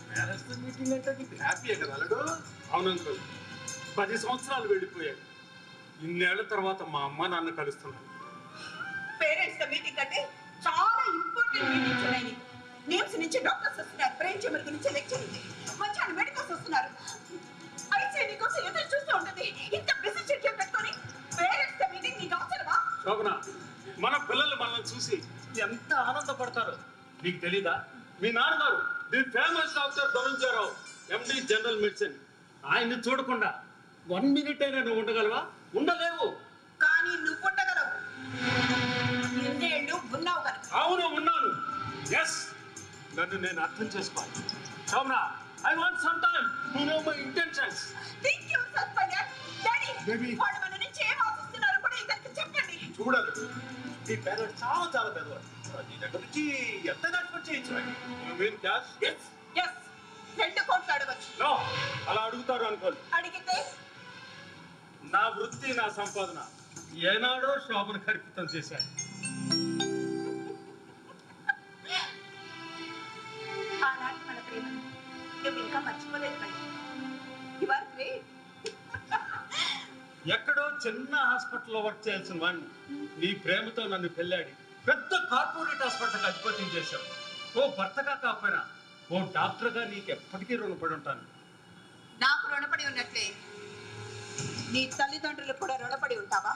పేరెంట్స్ తో మీటింగ్ అంటే నీకు హ్యాపీయే కదా అల్లుడు? అవును అంకుల్, 10 సంవత్సరాలు వెళ్ళిపోయాయి. ఇన్నేళ్ల తర్వాత మా అమ్మ నాన్న కలుస్తున్నాను. పేరెంట్స్ తో మీటింగ్ అంటే చాలా ఇంపార్టెంట్ మీటింగ్స్ ఉన్నాయి నీకు. నేమ్స్ నుంచి డాక్టర్స్ వస్తున్నారు, బ్రెయిన్ ట్యూమర్ గురించి లెక్చర్ ఉంది, మధ్యాహ్నం మెడికల్స్ వస్తున్నారు. అయితే నీకోసం ఎదురు చూస్తూ ఉంటుంది. ఇంత బిజీ షెడ్యూల్ పెట్టుకొని పేరెంట్స్ తో మీటింగ్ నీకు అవసరమా? శోభన, మన పిల్లలు మనల్ని చూసి ఎంత ఆనందపడతారో నీకు తెలీదా? మీ నాన్నగారు the famous doctor Dhananjaya Rao, MD general medicine, ఆయన్ని చూడకుండా 1 మినిట్ అయినా నువ్వు ఉండగలవా? ఉండలేవు. కానీ నువ్వు ఉండగలవు. ఎన్నేళ్ళు ఉన్నావు కనుక. అవును, ఉన్నాను. ఎస్, నన్ను నేను అర్థం చేసుకోవాలి. Shobhana, I want some time to know my intentions. Thank you Satpayya. Daddy, Baby. వాళ్ళు మన నుంచి ఏం ఆశిస్తున్నారో కూడా ఇద్దరికి చెప్పండి. చూడాలి, నీ పేరెంట్స్ చాలా చాలా పెద్దవాడు. నీ దగ్గర నుంచి ఎంత ఎక్స్పెక్ట్ చేయొచ్చు? You mean cash? ఎస్ 2 కోట్లు అడగచ్చు. No, అలా అడుగుతారు అనుకోను. అడిగితే నా వృత్తి, నా సంపాదన ఏనాడో శోభను కల్పితం చేశాను. ఆనాటి మన ప్రేమను నువ్వు ఇంకా మర్చిపోలేదు కదా. You are great. ఎక్కడో చిన్న హాస్పిటల్లో వర్క్ చేయాల్సిన వాడిని నీ ప్రేమతో నన్ను పెళ్ళాడి పెద్ద కార్పొరేట్ హాస్పిటల్కి అధిపత్యం చేశావు. ఓ భర్తగా కాకపోయినా ఓ డాక్టర్గా నీకు ఎప్పటికీ రుణపడి ఉంటాను. నాకు రుణపడి ఉన్నట్లే నీ తల్లిదండ్రులు కూడా రుణపడి ఉంటావా?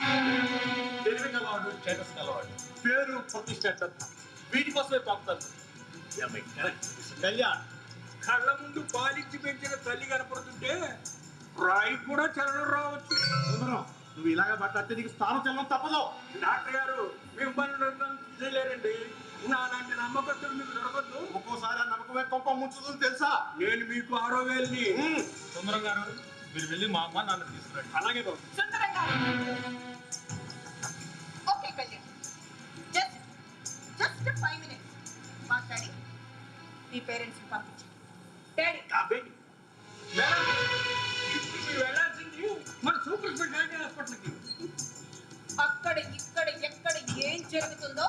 తెలివి గలవాడు, స్టేటస్ గలవాడు, పేరు ప్రతిష్ట, వీటి కోసమే పంపుతాను. కళ్యాణ్, కళ్ళ ముందు పాలిచ్చి పెంచిన తల్లి కనపడుతుంటే రాయి కూడా చలనం రావచ్చు. సుందరం, నువ్వు ఇలాగ మాట్లాడితే నీకు స్థానం చెల్లడం తప్పదు. డాక్టర్ గారు మిమ్మల్ని తీసేయలేరండి. నాలాంటి నమ్మకస్తుడు మీకు దొరకద్దు. ఒక్కోసారి ఆ నమ్మకమే కొంప ముంచుతుంది తెలుసా? నేను మీకు 6,000ని. సుందరం గారు, మీరు వెళ్ళి మా అమ్మ నాన్న తీసుకురండి. అలాగే బాబు. సుందరంగా ఓకే కళ్యాణ్, జస్ట్ 5 minutes మాట్లాడి మీ పేరెంట్స్ పంపించండి. డాడీ, మేడం, ఇప్పుడు మీరు వెళ్ళాల్సింది మన సూపర్ స్పెషాలిటీ హాస్పిటల్కి. అక్కడ ఇక్కడ ఎక్కడ ఏం జరుగుతుందో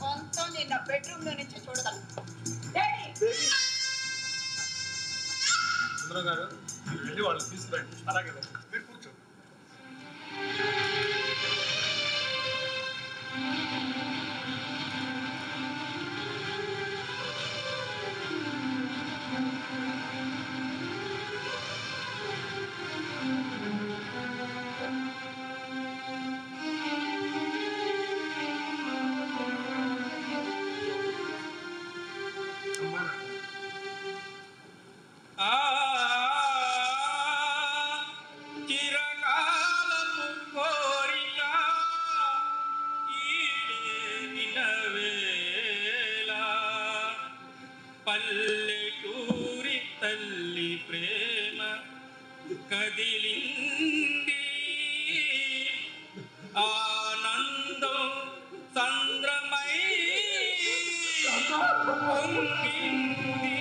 అంతా నేను నా బెడ్రూమ్ లో నుంచి చూడగలను. డాడీ, సుందరం గారు, మీరు వెళ్ళి వాళ్ళని తీసుకురండి. అలాగే బాబు, మీరు కూర్చోండి. చిరకాలపు కోరిక ఈడేరిన వేళ పల్లెటూరి తల్లి ప్రేమ కదిలింది, ఆనందం సంద్రమై పొంగింది.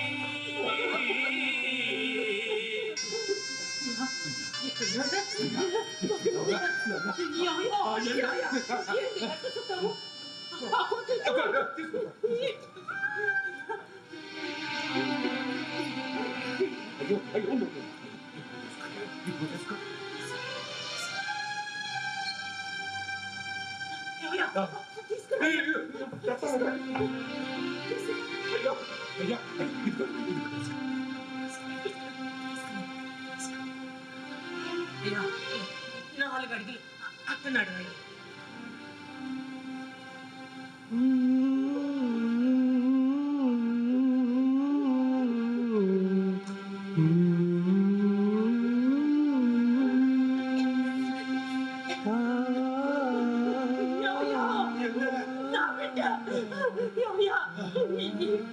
నాలుగు అడిగి అత్తనాడు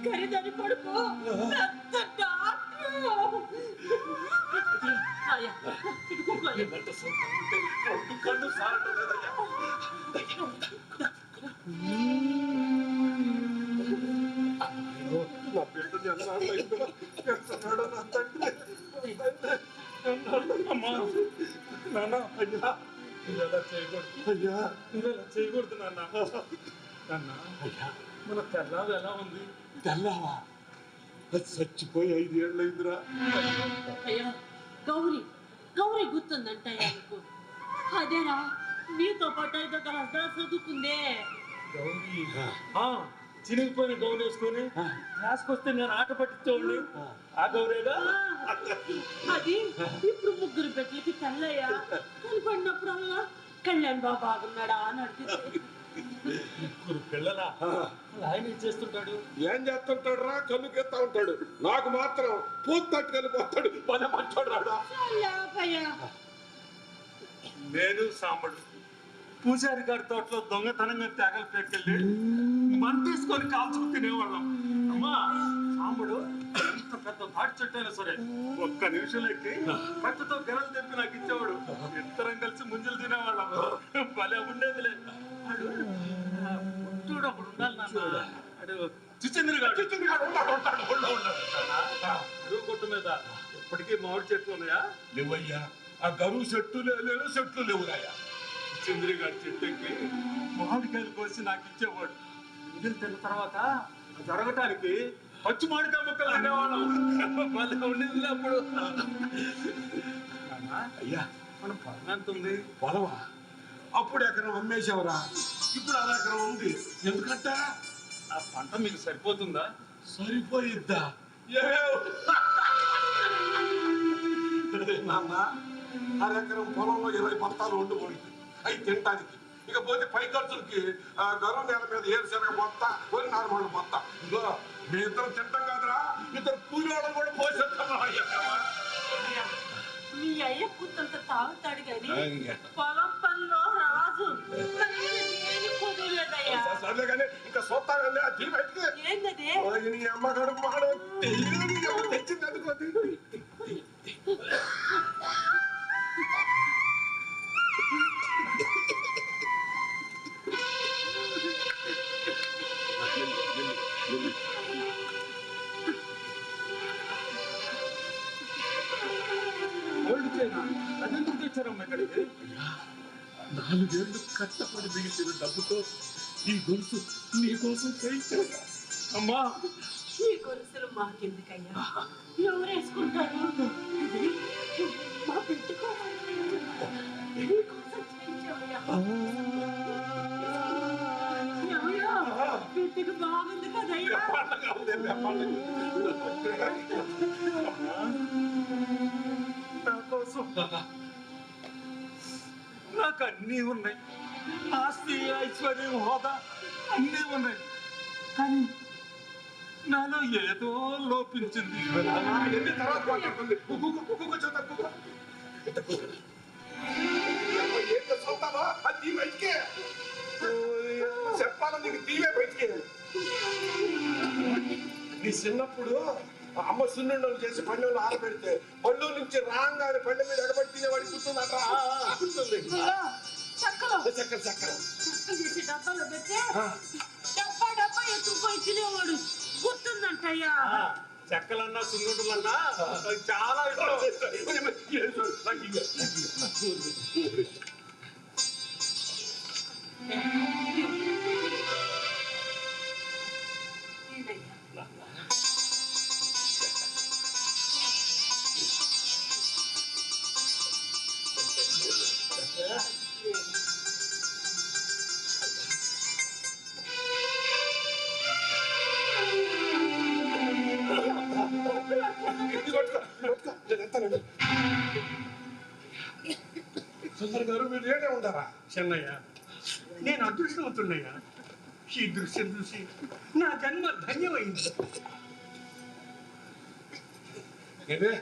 ఖరీదాని కొడుకు పెద్ద డాక్టర్ కళ్ళు సారటలేదయ్యా. నా బిడ్డని ఎన్నాడో నా తండ్రి. అమ్మా నాన్న, అయ్యా ఇలా చేయకూడదు. అయ్యా ఇలా చేయకూడదు నాన్న. నాన్న అయ్యా, మన తెల్లావి ఎలా ఉంది? తెల్లావా? అది చచ్చిపోయి 5 ఏళ్ళు అయిందిరా. అయ్యా గౌరీ గౌరీ గుర్తుందంట ఆయనకు. అదేరా నీతో పాటు 5 క్లాస్ చదువుకుందే గౌరీ. చినిగిపోయిన గౌరీ వేసుకొని క్లాస్కి వస్తే నేను ఆట పట్టించేవాడిని. ఆ గౌరేగా అది ఇప్పుడు 3 బిడ్డలకి తెల్లయ్యా కనపడినప్పుడల్లా కళ్యాణ్ బాబు బాగున్నాడా అని అడిగింది. 3 పిల్లలా? ఆయన ఏం చేస్తుంటాడు? ఏం చేస్తుంటాడు రా? కళ్ళు కెత్తా ఉంటాడు. నాకు మాత్రం పూత తట్టుకొని పోతాడు. పని మంచోడు రాడా? నేను సాంబడు పూజారి గారి తోటలో దొంగతనంగా తేగలు పెట్టుకెళ్ళి మన తీసుకొని కాల్చుకు తినేవాళ్ళం. అమ్మా సాంబడు ఎంత పెద్ద తాటి చెట్టు అయినా సరే ఒక్క నిమిషంలో ఎక్కి కట్టుతో గెలలు తెప్పి నాకు ఇచ్చేవాడు. ఇద్దరం కలిసి ముంజలు తినేవాళ్ళం. భలే ఉండేదిలే. పుట్టుడు అప్పుడు ఉండాలి నాన్న. అడు చిచ్చింద్రి గారు కొట్టు మీద ఇప్పటికీ మామిడి చెట్లు ఉన్నాయా? లేవయ్యా. ఆ గరువు చెట్టు లేవు, చెట్లు లేవురాయా. చంద్రిగారి చెట్టుకి మామిడికాయలు కోసి నాకు ఇచ్చేవాడు. ముంజలు తిన్న తర్వాత జరగటానికి పచ్చి మామిడికాయ ముక్కలు తినేవాళ్ళం. మళ్ళీ ఉండేది అప్పుడు. అయ్యా మన పొలం ఎంత ఉంది? పొలవా? అప్పుడు ఎకరం అమ్మేసేవరా. ఇప్పుడు 1 ఎకరం ఉంది. ఎందుకంట? ఆ పంట మీకు సరిపోతుందా? సరిపోయిద్దా? నాన్న, 1 ఎకరం పొలంలో 20 బత్తాలు వండుకోండి. అవి తినటానికి. ఇకపోతే పై ఖర్చులకి గరువు నేల మీద 7 శనగ బొత్త, 1 నార్మల్ బొత్త. ఇదో మీ ఇద్దరు తింటాం కాదురా, ఇద్దరు కూలి వాళ్ళని కూడా పోషిస్తాం. మీ అయ్య పుత్తంత తాగుతాడు గాని పొలం పనిలో రాజు. కుదరలేదయ్యా. సర్లే కానీ ఇంకా సొత్తాగండి. ఆ తిని బయటికి ఏంటది? నీ అమ్మ కడుపు మాడ తెచ్చింది అనుకోది. గోల్డ్ చైనా అదెందుకు తెచ్చారమ్మా ఇక్కడికి? 4 ఏళ్ళు కష్టపడి మిగిలిన డబ్బుతో ఈ గొలుసు నీకోసం చేయించాను. అమ్మా ఈ గొలుసులు మాకెందుకయ్యా? ఎవరు వేసుకుంటారు? మా పెట్టుకోవాలి. పెట్టుకు బాగుంది కదయ్యా. నా కోసం నాకు అన్నీ ఉన్నాయి. ఆస్తి, ఐశ్వర్యం, హోదా అన్నీ ఉన్నాయి. కానీ నాలో ఏదో లోపించింది. తర్వాత మాట్లాడుతుంది. ఏంటో సొంతమా? అది తీ బయటికి. చెప్పాలా నీకు? తీవే బయటికి. నీ చిన్నప్పుడు అమ్మ సున్నుండలు చేసి పళ్ళెంలో ఆరబెడితే పళ్ళు నుంచి రాగానే పళ్ళె మీద ఎడబడి తినేవాడికి గుర్తుందట. గుర్తుంది. చక్కలు చక్కెర చక్కెర చేసి డబ్బాలో పెడితే డబ్బా ఎత్తుకుపోయి తినేవాడు. గుర్తుందంటయ్యా. చెక్కలన్నా సున్నుండలన్నా నాకు చాలా ఇష్టం. సుందర్ గారు మీరు ఏడే ఉంటారా? చెన్నయ్య, నేను అదృష్టవంతున్నయ్యా. ఈ దృశ్యం చూసి నా జన్మ ధన్యమైంది. ఏదే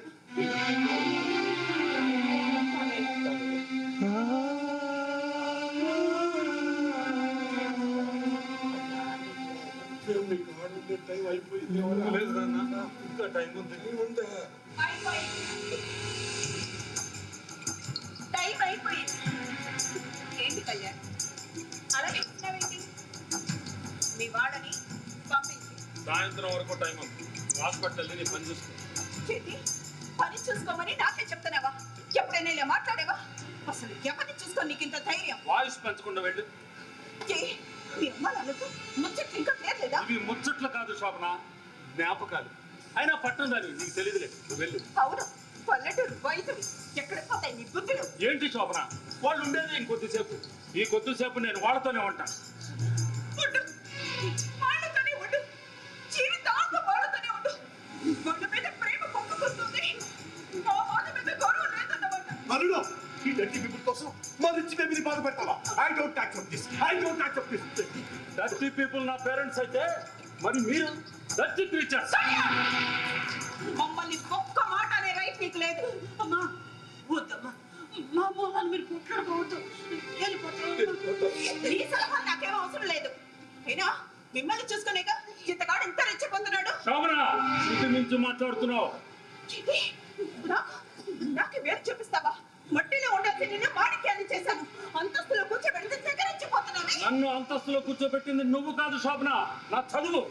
టైం అయిపోయింది. లేదు నాన్న, ఇంకా టైం ఉంది. ఉందా? టైం అయిపోయింది. ఏంటి కళ్యాణ్ అలాగే ఉన్నావేంటి? మీ వాడని పంపించి సాయంత్రం వరకు టైం ఉంది. హాస్పిటల్ నీ పని చూసుకో. చెట్టి పని చూసుకోమని నాకే చెప్తున్నావా? ఎప్పుడైనా ఇలా మాట్లాడేవా? అసలు ఎవరిని చూసుకో నీకు ఇంత ధైర్యం? వాయిస్ పెంచకుండా వెళ్ళు. మీ అమ్మ నాన్నకు ముచ్చట్లు ఇంకా తీరలేదా? ఇవి ముచ్చట్లు కాదు శోభన, జ్ఞాపకాలు. అయినా పట్టణం దాని నీకు తెలియదులే, నువ్వు వెళ్ళు. అవును, పల్లెటూరు వైద్యుడు ఎక్కడ పోతాయి నీ బుద్ధులు? ఏంటి శోభన, వాళ్ళు ఉండేది ఇంకొద్దిసేపు. ఈ కొద్దిసేపు నేను వాళ్ళతోనే ఉంటాను. ఉండు, వాళ్ళతోనే ఉండు, జీవితాంతం వాళ్ళతోనే ఉండు. వాళ్ళ మీద ప్రేమ పొంగుకొస్తుంది, నా మాట మీద గౌరవం లేదన్నమాట. అల్లుడు, ఈ డర్టీ పీపుల్ కోసం మా రిచ్ బేబీని బాధ పెడతావా? I don't accept this. I don't accept this. Dirty people నా పేరెంట్స్ అయితే మరి మీరు డర్టీ క్రీచర్స్. మమ్మల్ని ఒక్క మాట అనే రైట్ నీకు లేదు. అమ్మా వద్దమ్మా, మా మొహాన్ని మీరు కుట్లాడుకోవద్దు. నీ సలహా నాకేం అవసరం లేదు. అయినా మిమ్మల్ని చూసుకునేక ఇంతకాడు ఇంత రెచ్చిపోతున్నాడు. శోభన, ఇంటి నుంచి మాట్లాడుతున్నావు. చిట్టి, నాకు వేరు చూపిస్తావా? మట్టిలో ఉండాల్సి నిన్ను మాణిక్యాన్ని చేశాను. అంతస్తులో కూర్చోబెడితే తెగరెచ్చిపోతున్నాను. నన్ను అంతస్తులో కూర్చోబెట్టింది నువ్వు కాదు శోభన, నా చదువు.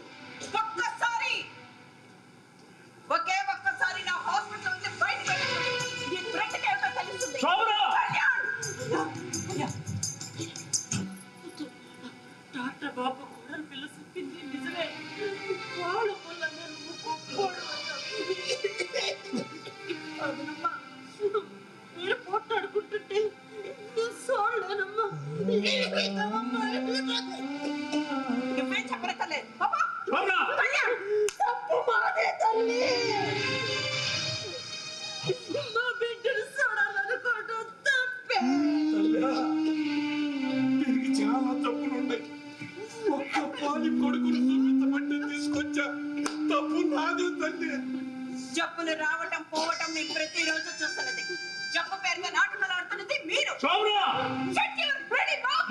ఒకే ఒక్కసారి నా హాస్పిటల్ నుంచి బయటకు వెళ్ళి నీ బ్రెడ్కి ఏమిటో తెలుస్తుంది. శోభన! డాక్టర్ బాబు కూడా పిల్ల చెప్పింది నిజమే. వాళ్ళ వల్ల నువ్వు గొప్పోడు అవునమ్మా. మీరు పోట్లాడుకుంటుంటే చూడలేనమ్మా. నువ్వేం చెప్పనక్కర్లేదు. తప్పు మాదే తల్లి. మా బిడ్డను చూడాలనుకోవడం తప్పే. దీనికి చాలా తప్పులు ఉన్నాయి. ఒక్క పాలి కొడుకును చూపించమంటే తీసుకొచ్చా. తప్పు నాదే తల్లి. జబ్బులు రావటం పోవటం నేను ప్రతిరోజు చూస్తున్నది. జబ్బు పేరుగా నాటకాలు ఆడుతున్నది మీరు. Shut your bloody mouth!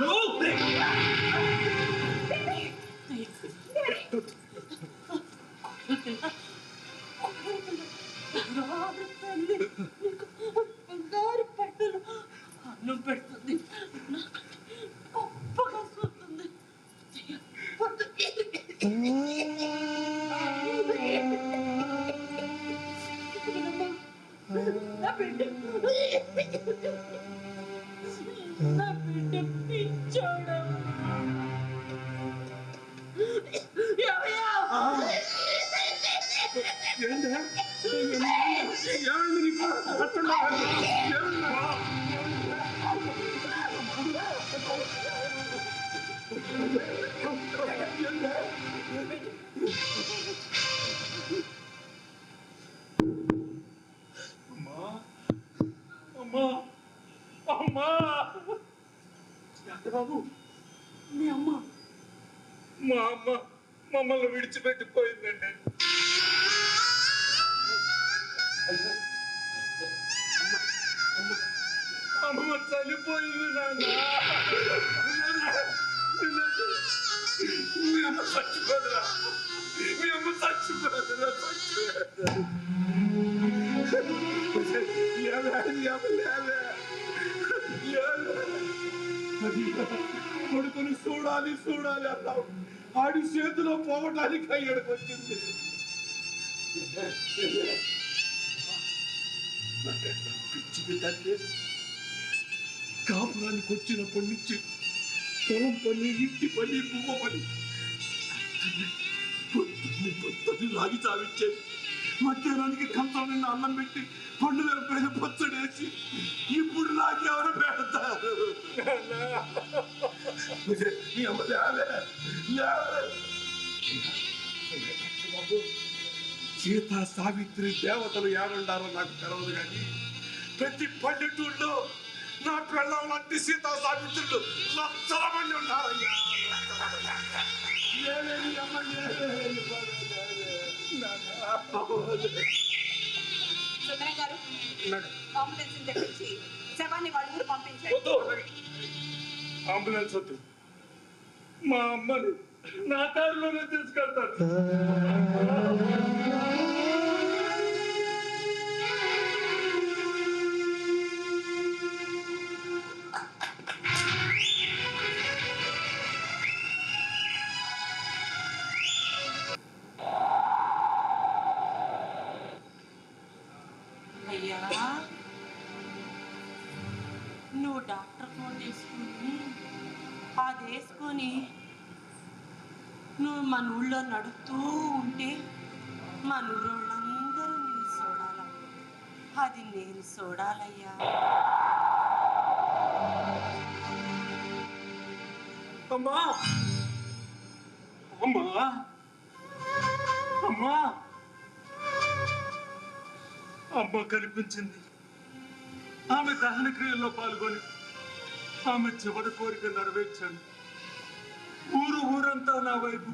బంగారు పట్టులు అన్నం పెడుతుంది. గొప్పగా చూస్తుంది. నా బిడ్డ పిచ్చాడమ్మా. బాబు, మీ అమ్మ మా అమ్మ మమ్మల్ని విడిచిపెట్టిపోయిందండి. అమ్మ చనిపోయింది నాన్న. మీ అమ్మ చచ్చిపోదురా, మీ అమ్మ చచ్చిపోదురా, కొడుకుని చూడాలి చూడాలి అన్నావు. ఆడి చేతిలో పోవటానికి అయ్యడికి వచ్చింది. పిచ్చిది తల్లి, కాపురానికి వచ్చినప్పటి నుంచి పొలం పని, ఇంటి పని, పువ్వు పని, పొద్దున్నే లాగి చావిచ్చేది. మధ్యాహ్నానికి కంచం నిన్న అన్నం పెట్టి పండు మీద పచ్చడి వేసి ఇప్పుడు నాకెవరు పెడతారు? మీ అమ్మ లేవే, లేవే. సీతా సావిత్రి దేవతలు ఏడుండారో నాకు తెలవదు కానీ ప్రతి పల్లెటూళ్ళలో నా పిల్లలు లాంటి సీతా సావిత్రులు లక్షల మంది ఉన్నారయ్యా. సుందరం గారు, అంబులెన్స్ తెప్పించి శవాన్ని వాళ్ళ ఊరు పంపించారు. అంబులెన్స్ వద్దు, మా అమ్మని నా కారులోనే తీసుకెళ్తాను. అయ్యా, నువ్వు డాక్టర్ ఫోన్ తీసుకుని అది వేసుకొని నువ్వు మన ఊళ్ళో నడుస్తూ ఉంటే మన ఊరోళ్ళందరూ నేను చూడాల. అది నేను చూడాలయ్యా. అమ్మా, అమ్మా, అమ్మా, అమ్మ కనిపించింది. ఆమె దహన క్రియల్లో పాల్గొని ఆమె చివరి కోరిక నెరవేర్చాను. ఊరంతా నా వైపు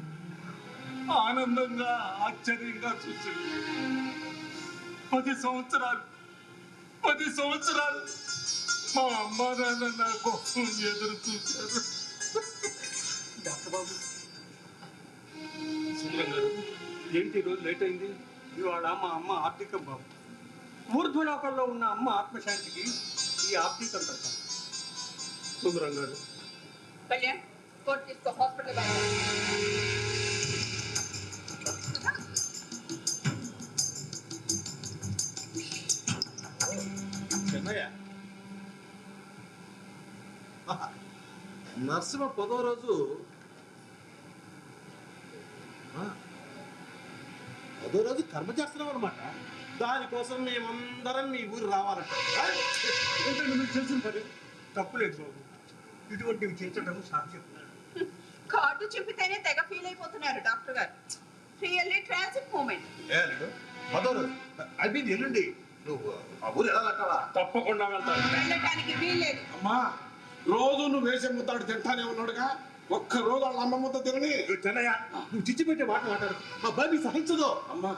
ఆనందంగా ఆశ్చర్యంగా చూసింది. 10 సంవత్సరాలు మా అమ్మ నాన్న నా కోసం ఎదురు చూశారు. డాక్టర్ బాబు, సుందరం గారు, ఏంటి ఈరోజు లేట్ అయింది? ఇవాళ మా అమ్మ ఆర్థికం బాబు. ఊర్ధ్వలోకంలో ఉన్న అమ్మ ఆత్మశాంతికి ఈ ఆర్థికం పెడతాం. సుందరం గారు, కళ్యాణ్, కోట్ తీసుకో, హాస్పిటల్ చెన్నయ్య, నరసింహ 10వ రోజు 10వ రోజు కర్మ చేస్తున్నాం అనమాట. దానికోసం మేమందరం మీ ఊరు రావాలంట. ఏంటంటే మీకు తెలిసిన పని తప్పులేదు బాబు. ఇటువంటివి చేర్చడం సాధ్యం. కార్డు చెప్పితేనే తెగ ఫీల్ అయిపోతున్నారు డాక్టర్ గారు. Really tragic moment. 10వ రోజు అది ఎల్లుండి నువ్వు ఆ ఊరు వెళ్ళాలంటావా? తప్పకుండా వెళ్తాను. వెళ్ళటానికి వీల్లేదు. అమ్మా, రోజు నువ్వు వేసే ముద్దాడు తింటానే ఉన్నాడుగా, ఒక్క రోజు వాళ్ళ అమ్మ ముద్ద తినని. చెన్నయ్య, నువ్వు చిచ్చి పెట్టే మాట మాట్లాడు. మా బాబీ సహించదు. అమ్మా,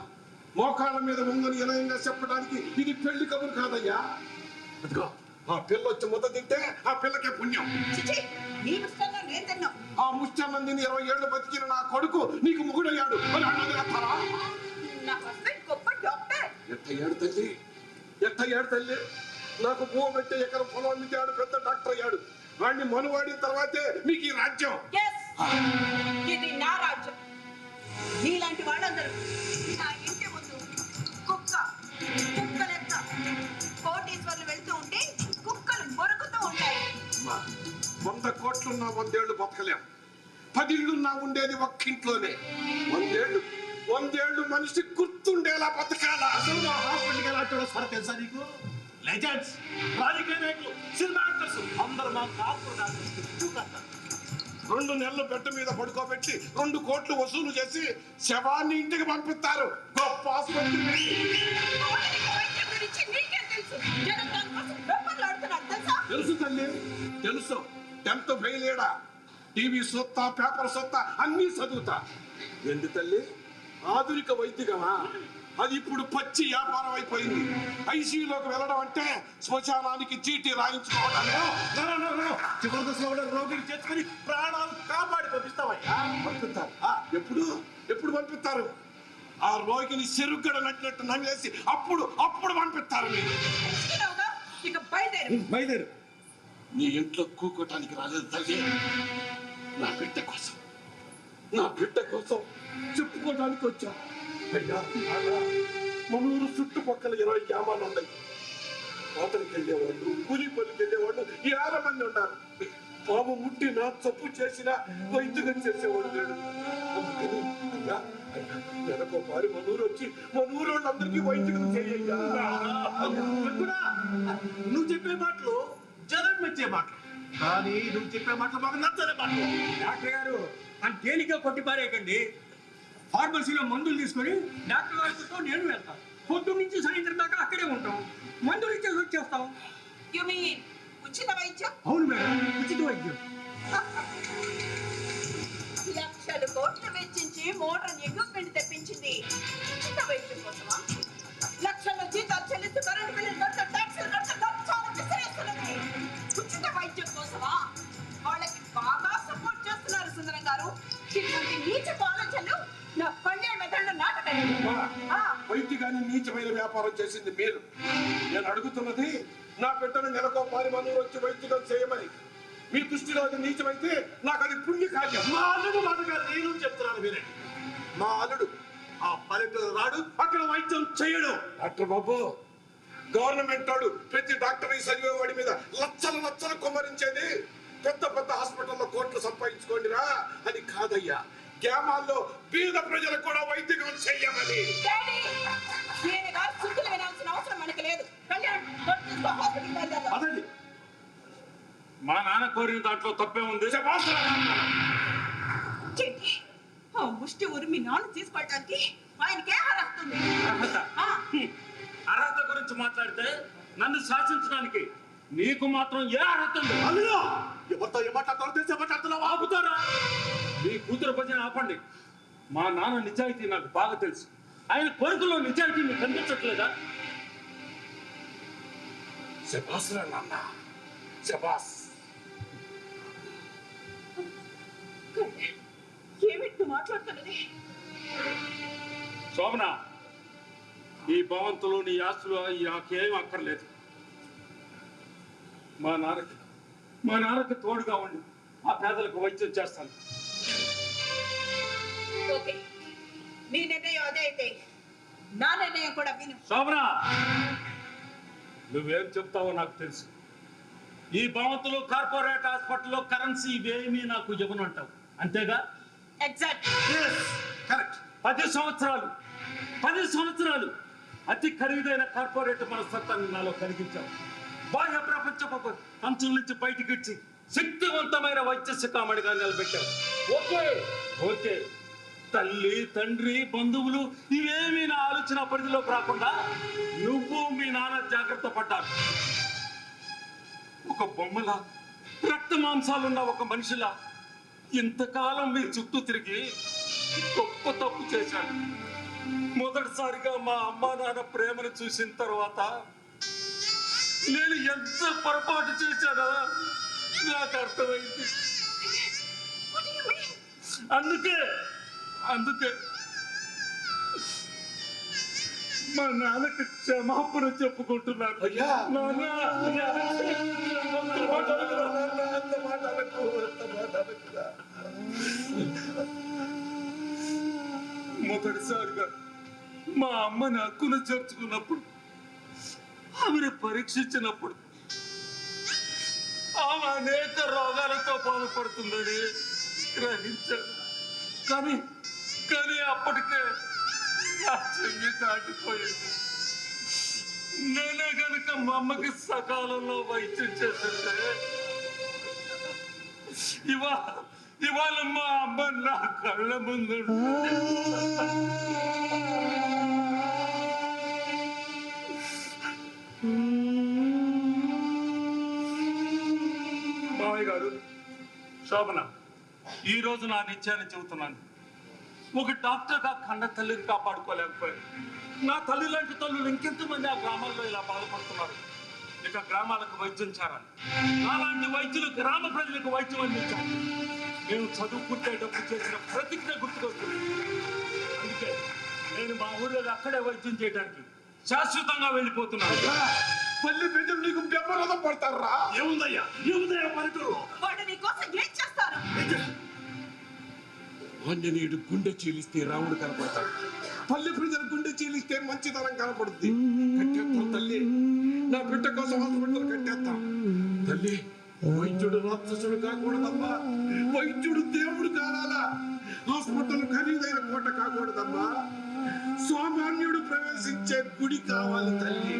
మోకాళ్ళ మీద ముంగని వినయంగా చెప్పడానికి ఇది పెళ్లి కబురు కాదయ్యా. అదిగో, ఆ పిల్ల వచ్చి ముద్ద తింటే ఆ పిల్లకే పుణ్యం. చిచి, నీ ఇష్టంగా నేను తిన్నావు. ఆ ముష్టి 20 ఏళ్ళు బతికిన నా కొడుకు నీకు ముగుడయ్యాడు అని అన్నది అర్థమా? నా హస్బెండ్ గొప్ప డాక్టర్. ఎట్టయ్యాడు తల్లి, నాకు భూమి పెట్టి ఎకరం పొలం అమ్మితాడు, పెద్ద డాక్టర్ అయ్యాడు. వాడిని మనువాడిన తర్వాతే మీకు ఈ రాజ్యం. Yes, ఇది నా రాజ్యం. నీలాంటి వాళ్ళందరూ నా ఇంటి ముందు కుక్క లెక్క కోటీశ్వర్లు వెళ్తూ ఉంటే కుక్కలు మొరుగుతూ ఉంటాయి. 100 కోట్లున్నా 100 ఏళ్ళు బతకలేం. 10 ఇళ్ళున్నా ఉండేది ఒక్కింట్లోనే. 100 ఏళ్ళు మనిషి గుర్తుండేలా బతకాలా? అసలు మా హాస్పిటల్కి ఎలా వచ్చాడో సార్ తెలుసా నీకు? లెజెండ్స్, రాజకీయ నాయకులు, సినిమా యాక్టర్స్ అందరూ మా కాపురం డాక్టర్. 2 నెలలు బెడ్ మీద పడుకోబెట్టి 2 కోట్లు వసూలు చేసి శవాన్ని ఇంటికి పంపిస్తారు. గొప్ప ఆసుపత్రి. వైద్యం గురించి నీకేం తెలుసు? జనం దానికోసం వెంపర్లాడుతున్నారు తెలుసా? తెలుసు తల్లి, తెలుసు. 10th ఫెయిల్ ఏడా, టీవీ సొత్తా, పేపర్ సొత్తా అన్నీ చదువుతా. ఎందు తల్లి, ఆధునిక వైద్యమా? అది ఇప్పుడు పచ్చి వ్యాపారం అయిపోయింది. ఐసీయూలోకి వెళ్ళడం అంటే శ్మశానానికి చీటీ రాయించుకోవడం. చివరి దశలో కూడా రోగిని చేర్చుకొని ప్రాణాలు కాపాడి పంపిస్తావయ్యా. పంపిస్తారు. ఎప్పుడు పంపిస్తారు? ఆ రోగిని చెరుగ్గడ నట్టినట్టు నవ్వేసి అప్పుడు పంపిస్తారు. మీరు ఇస్తున్నావుగా, ఇక బయలుదేరు. నీ ఇంట్లో కూకోటానికి రాలేదు తల్లి. నా బిడ్డ కోసం చెప్పుకోవడానికి వచ్చా. అయ్యా మనూరు చుట్టుపక్కల 20 గ్రామాలు ఉన్నాయి. కోతలకు వెళ్ళేవాళ్ళు, కూలి పనికి వెళ్ళేవాళ్ళు 50 మంది ఉన్నారు. పాము ముట్టినా తప్పు చేసినా వైద్యుగా చేసేవాడు లేడు. అందుకని అయ్యా వెనకో పారి మనూరు వచ్చి మనూరు వాళ్ళందరికీ వైద్యులు చేయ్యా. నువ్వు చెప్పే మాటలు జనం మెచ్చే మాటలు, కానీ నువ్వు చెప్పే మాటలు మాకు నచ్చని మాటలు. డాక్టర్ గారు అని తేలిగ్గా కొట్టిపారేయకండి. ఫార్మసీలో మందులు తీసుకొని డాక్టర్ గారితో నేను వెళ్తాను. పొద్దు నుంచి సాయంత్రం దాకా అక్కడే ఉంటాం. మందులు ఇచ్చేసి వచ్చేస్తాం. యు మీన్ ఉచిత వైద్యం? అవును మేడం, ఉచిత వైద్యం. లక్షలు కోట్లు వెచ్చించి మోడర్న్ ఎక్విప్మెంట్ తెప్పించింది ఉచిత వైద్యం కోసమా? లక్షల జీతాలు చెల్లిస్తూ కరెంట్ బిల్లులు కట్ట ట్యాక్సులు కట్ట లంచాలు విసిరేస్తున్నది ఉచిత వైద్యం కోసమా? వాళ్ళకి బాగా సపోర్ట్ చేస్తున్నారు సుందరం గారు. ఇటువంటి నీచపు ఆలోచనలు నా కళ్యాణ మెదడులో నాటకండి. వైద్యుగాని నీచమైన వ్యాపారం చేసింది మీరు. నేను అడుగుతున్నది నా బిడ్డను నెలకో పారి మనూరు వచ్చి వైద్యుగా చేయమని. మీ దృష్టిలో అది నీచమైతే నాకు అది పుణ్య కార్యం. మా అల్లుడు మాటగా నేను చెప్తున్నాను వినండి. మా అల్లుడు ఆ పల్లెటూరు రాడు, అక్కడ వైద్యం చేయడు. డాక్టర్ బాబు, గవర్నమెంట్ వాడు ప్రతి డాక్టర్ చదివే వాడి మీద లచ్చలు కుమ్మరించేది పెద్ద పెద్ద హాస్పిటల్లో కోట్లు సంపాదించుకోండిరా అని కాదయ్యా. గ్రామాల్లో పేద ప్రజలకు కూడా వైద్యం చెయ్యమని. వినాల్సిన అవసరం మనకు లేదు. కళ్యాణ్ అదండి, మా నాన్న కోరిన దాంట్లో తప్పే ఉంది. ఆ ముష్టి ఊరు మీ నాన్న తీసుకోవటానికి ఆయనకే అర్హత ఉంది. అర్హత గురించి మాట్లాడితే నన్ను శాసించడానికి నీకు మాత్రం ఏ అర్హత ఉంది? అల్లుడు ఎవరితో ఏమాట్లాడతారో తెలిసి మాట్లాడుతున్నావా? ఆపుతారా? మీ కూతురు భజన ఆపండి. మా నాన్న నిజాయితీ నాకు బాగా తెలుసు. ఆయన కోరికలో నిజాయితీ మీకు కనిపించట్లేదా? శబాస్ రా నాన్న, శబాస్. ఏమిటి మాట్లాడుతున్నది? శోభన, ఈ భవంతులు నీ ఆస్తులు నాకేం అక్కర్లేదు. మా నాన్నకి తోడుగా ఉండి ఆ పేదలకు వైద్యం చేస్తాను. ఓకే, నీ నిర్ణయం అదే అయితే నా నిర్ణయం కూడా విను. శోభన, నువ్వేం చెప్తావో నాకు తెలుసు. ఈ భవంతులు, కార్పొరేట్ హాస్పిటల్లో కరెన్సీ ఇవేమీ నాకు ఇవ్వను అంటావు, అంతేగా? ఎగ్జాక్ట్. కరెక్ట్. 10 సంవత్సరాలు అతి ఖరీదైన కార్పొరేట్ మనస్తత్వాన్ని నాలో కలిగించావు. బాహ్య ప్రపంచ పంచుల నుంచి బయటికి ఇచ్చి శక్తివంతమైన వైద్య శిఖామణిగా నిలబెట్టావు. ఓకే, తల్లి, తండ్రి, బంధువులు ఇవేమీ నా ఆలోచన పరిధిలోకి రాకుండా నువ్వు మీ నాన్న జాగ్రత్త పడ్డారు. ఒక బొమ్మలా, రక్త మాంసాలున్న ఒక మనిషిలా ఇంతకాలం మీ చుట్టూ తిరిగి గొప్ప తప్పు చేశాను. మొదటిసారిగా మా అమ్మా నాన్న ప్రేమను చూసిన తర్వాత నేను ఎంత పొరపాటు చేశానో నాకు అర్థమైంది. అందుకే మా నాన్నకి క్షమాపణ చెప్పుకుంటున్నాను. అయ్యా మొదటిసారిగా మా అమ్మని హక్కును చేర్చుకున్నప్పుడు, ఆమెను పరీక్షించినప్పుడు ఆమె అనేక రోగాలతో బాధపడుతుందని గ్రహించాను. కానీ అప్పటికే నా చెయ్యి దాటిపోయింది. నేనే కనుక మా అమ్మకి సకాలంలో వైద్యం చేస్తుంటే ఇవాళ మా అమ్మ నా కళ్ళ ముందు. మావయ్య గారు, శోభన, ఈ రోజు నా నిత్యాన్ని చెబుతున్నాను. ఒక డాక్టర్గా కన్న తల్లిని కాపాడుకోలేకపోయాను. నా తల్లి లాంటి తల్లులు ఇంకెంతమంది ఆ గ్రామాల్లో ఇలా బాధపడుతున్నారు. ఇక గ్రామాలకు వైద్యం చేరాలి. అలాంటి వైద్యులు గ్రామ ప్రజలకు వైద్యం అందించాలి. నేను చదువుకుంటేటప్పుడు చేసిన ప్రతిజ్ఞ గుర్తుకొస్తుంది. అందుకే నేను మా ఊళ్ళో అక్కడే వైద్యం చేయడానికి శాశ్వతంగా వెళ్ళిపోతున్నాను. పల్లె ప్రజలు నీకు బ్రహ్మరథం పడతారా? ఏముందయ్యా పల్లెటూరు? వాడు నీ కోసం ఏం చేస్తారు? ఆంజనేయుడు గుండె చీలిస్తే రాముడు కనపడతాడు. పల్లె ప్రజల గుండె చీలిస్తే మంచితనం కనపడుద్ది. కట్టేస్తాం తల్లి, నా బిడ్డ కోసం హాస్పిటల్ కట్టేస్తాం. తల్లి, వైద్యుడు రాక్షసుడు కాకూడదమ్మా, వైద్యుడు దేవుడు కావాలా. హాస్పిటల్ ఖరీదైన కోట కాకూడదమ్మా, సామాన్యుడు ప్రవేశించే గుడి కావాలి తల్లి.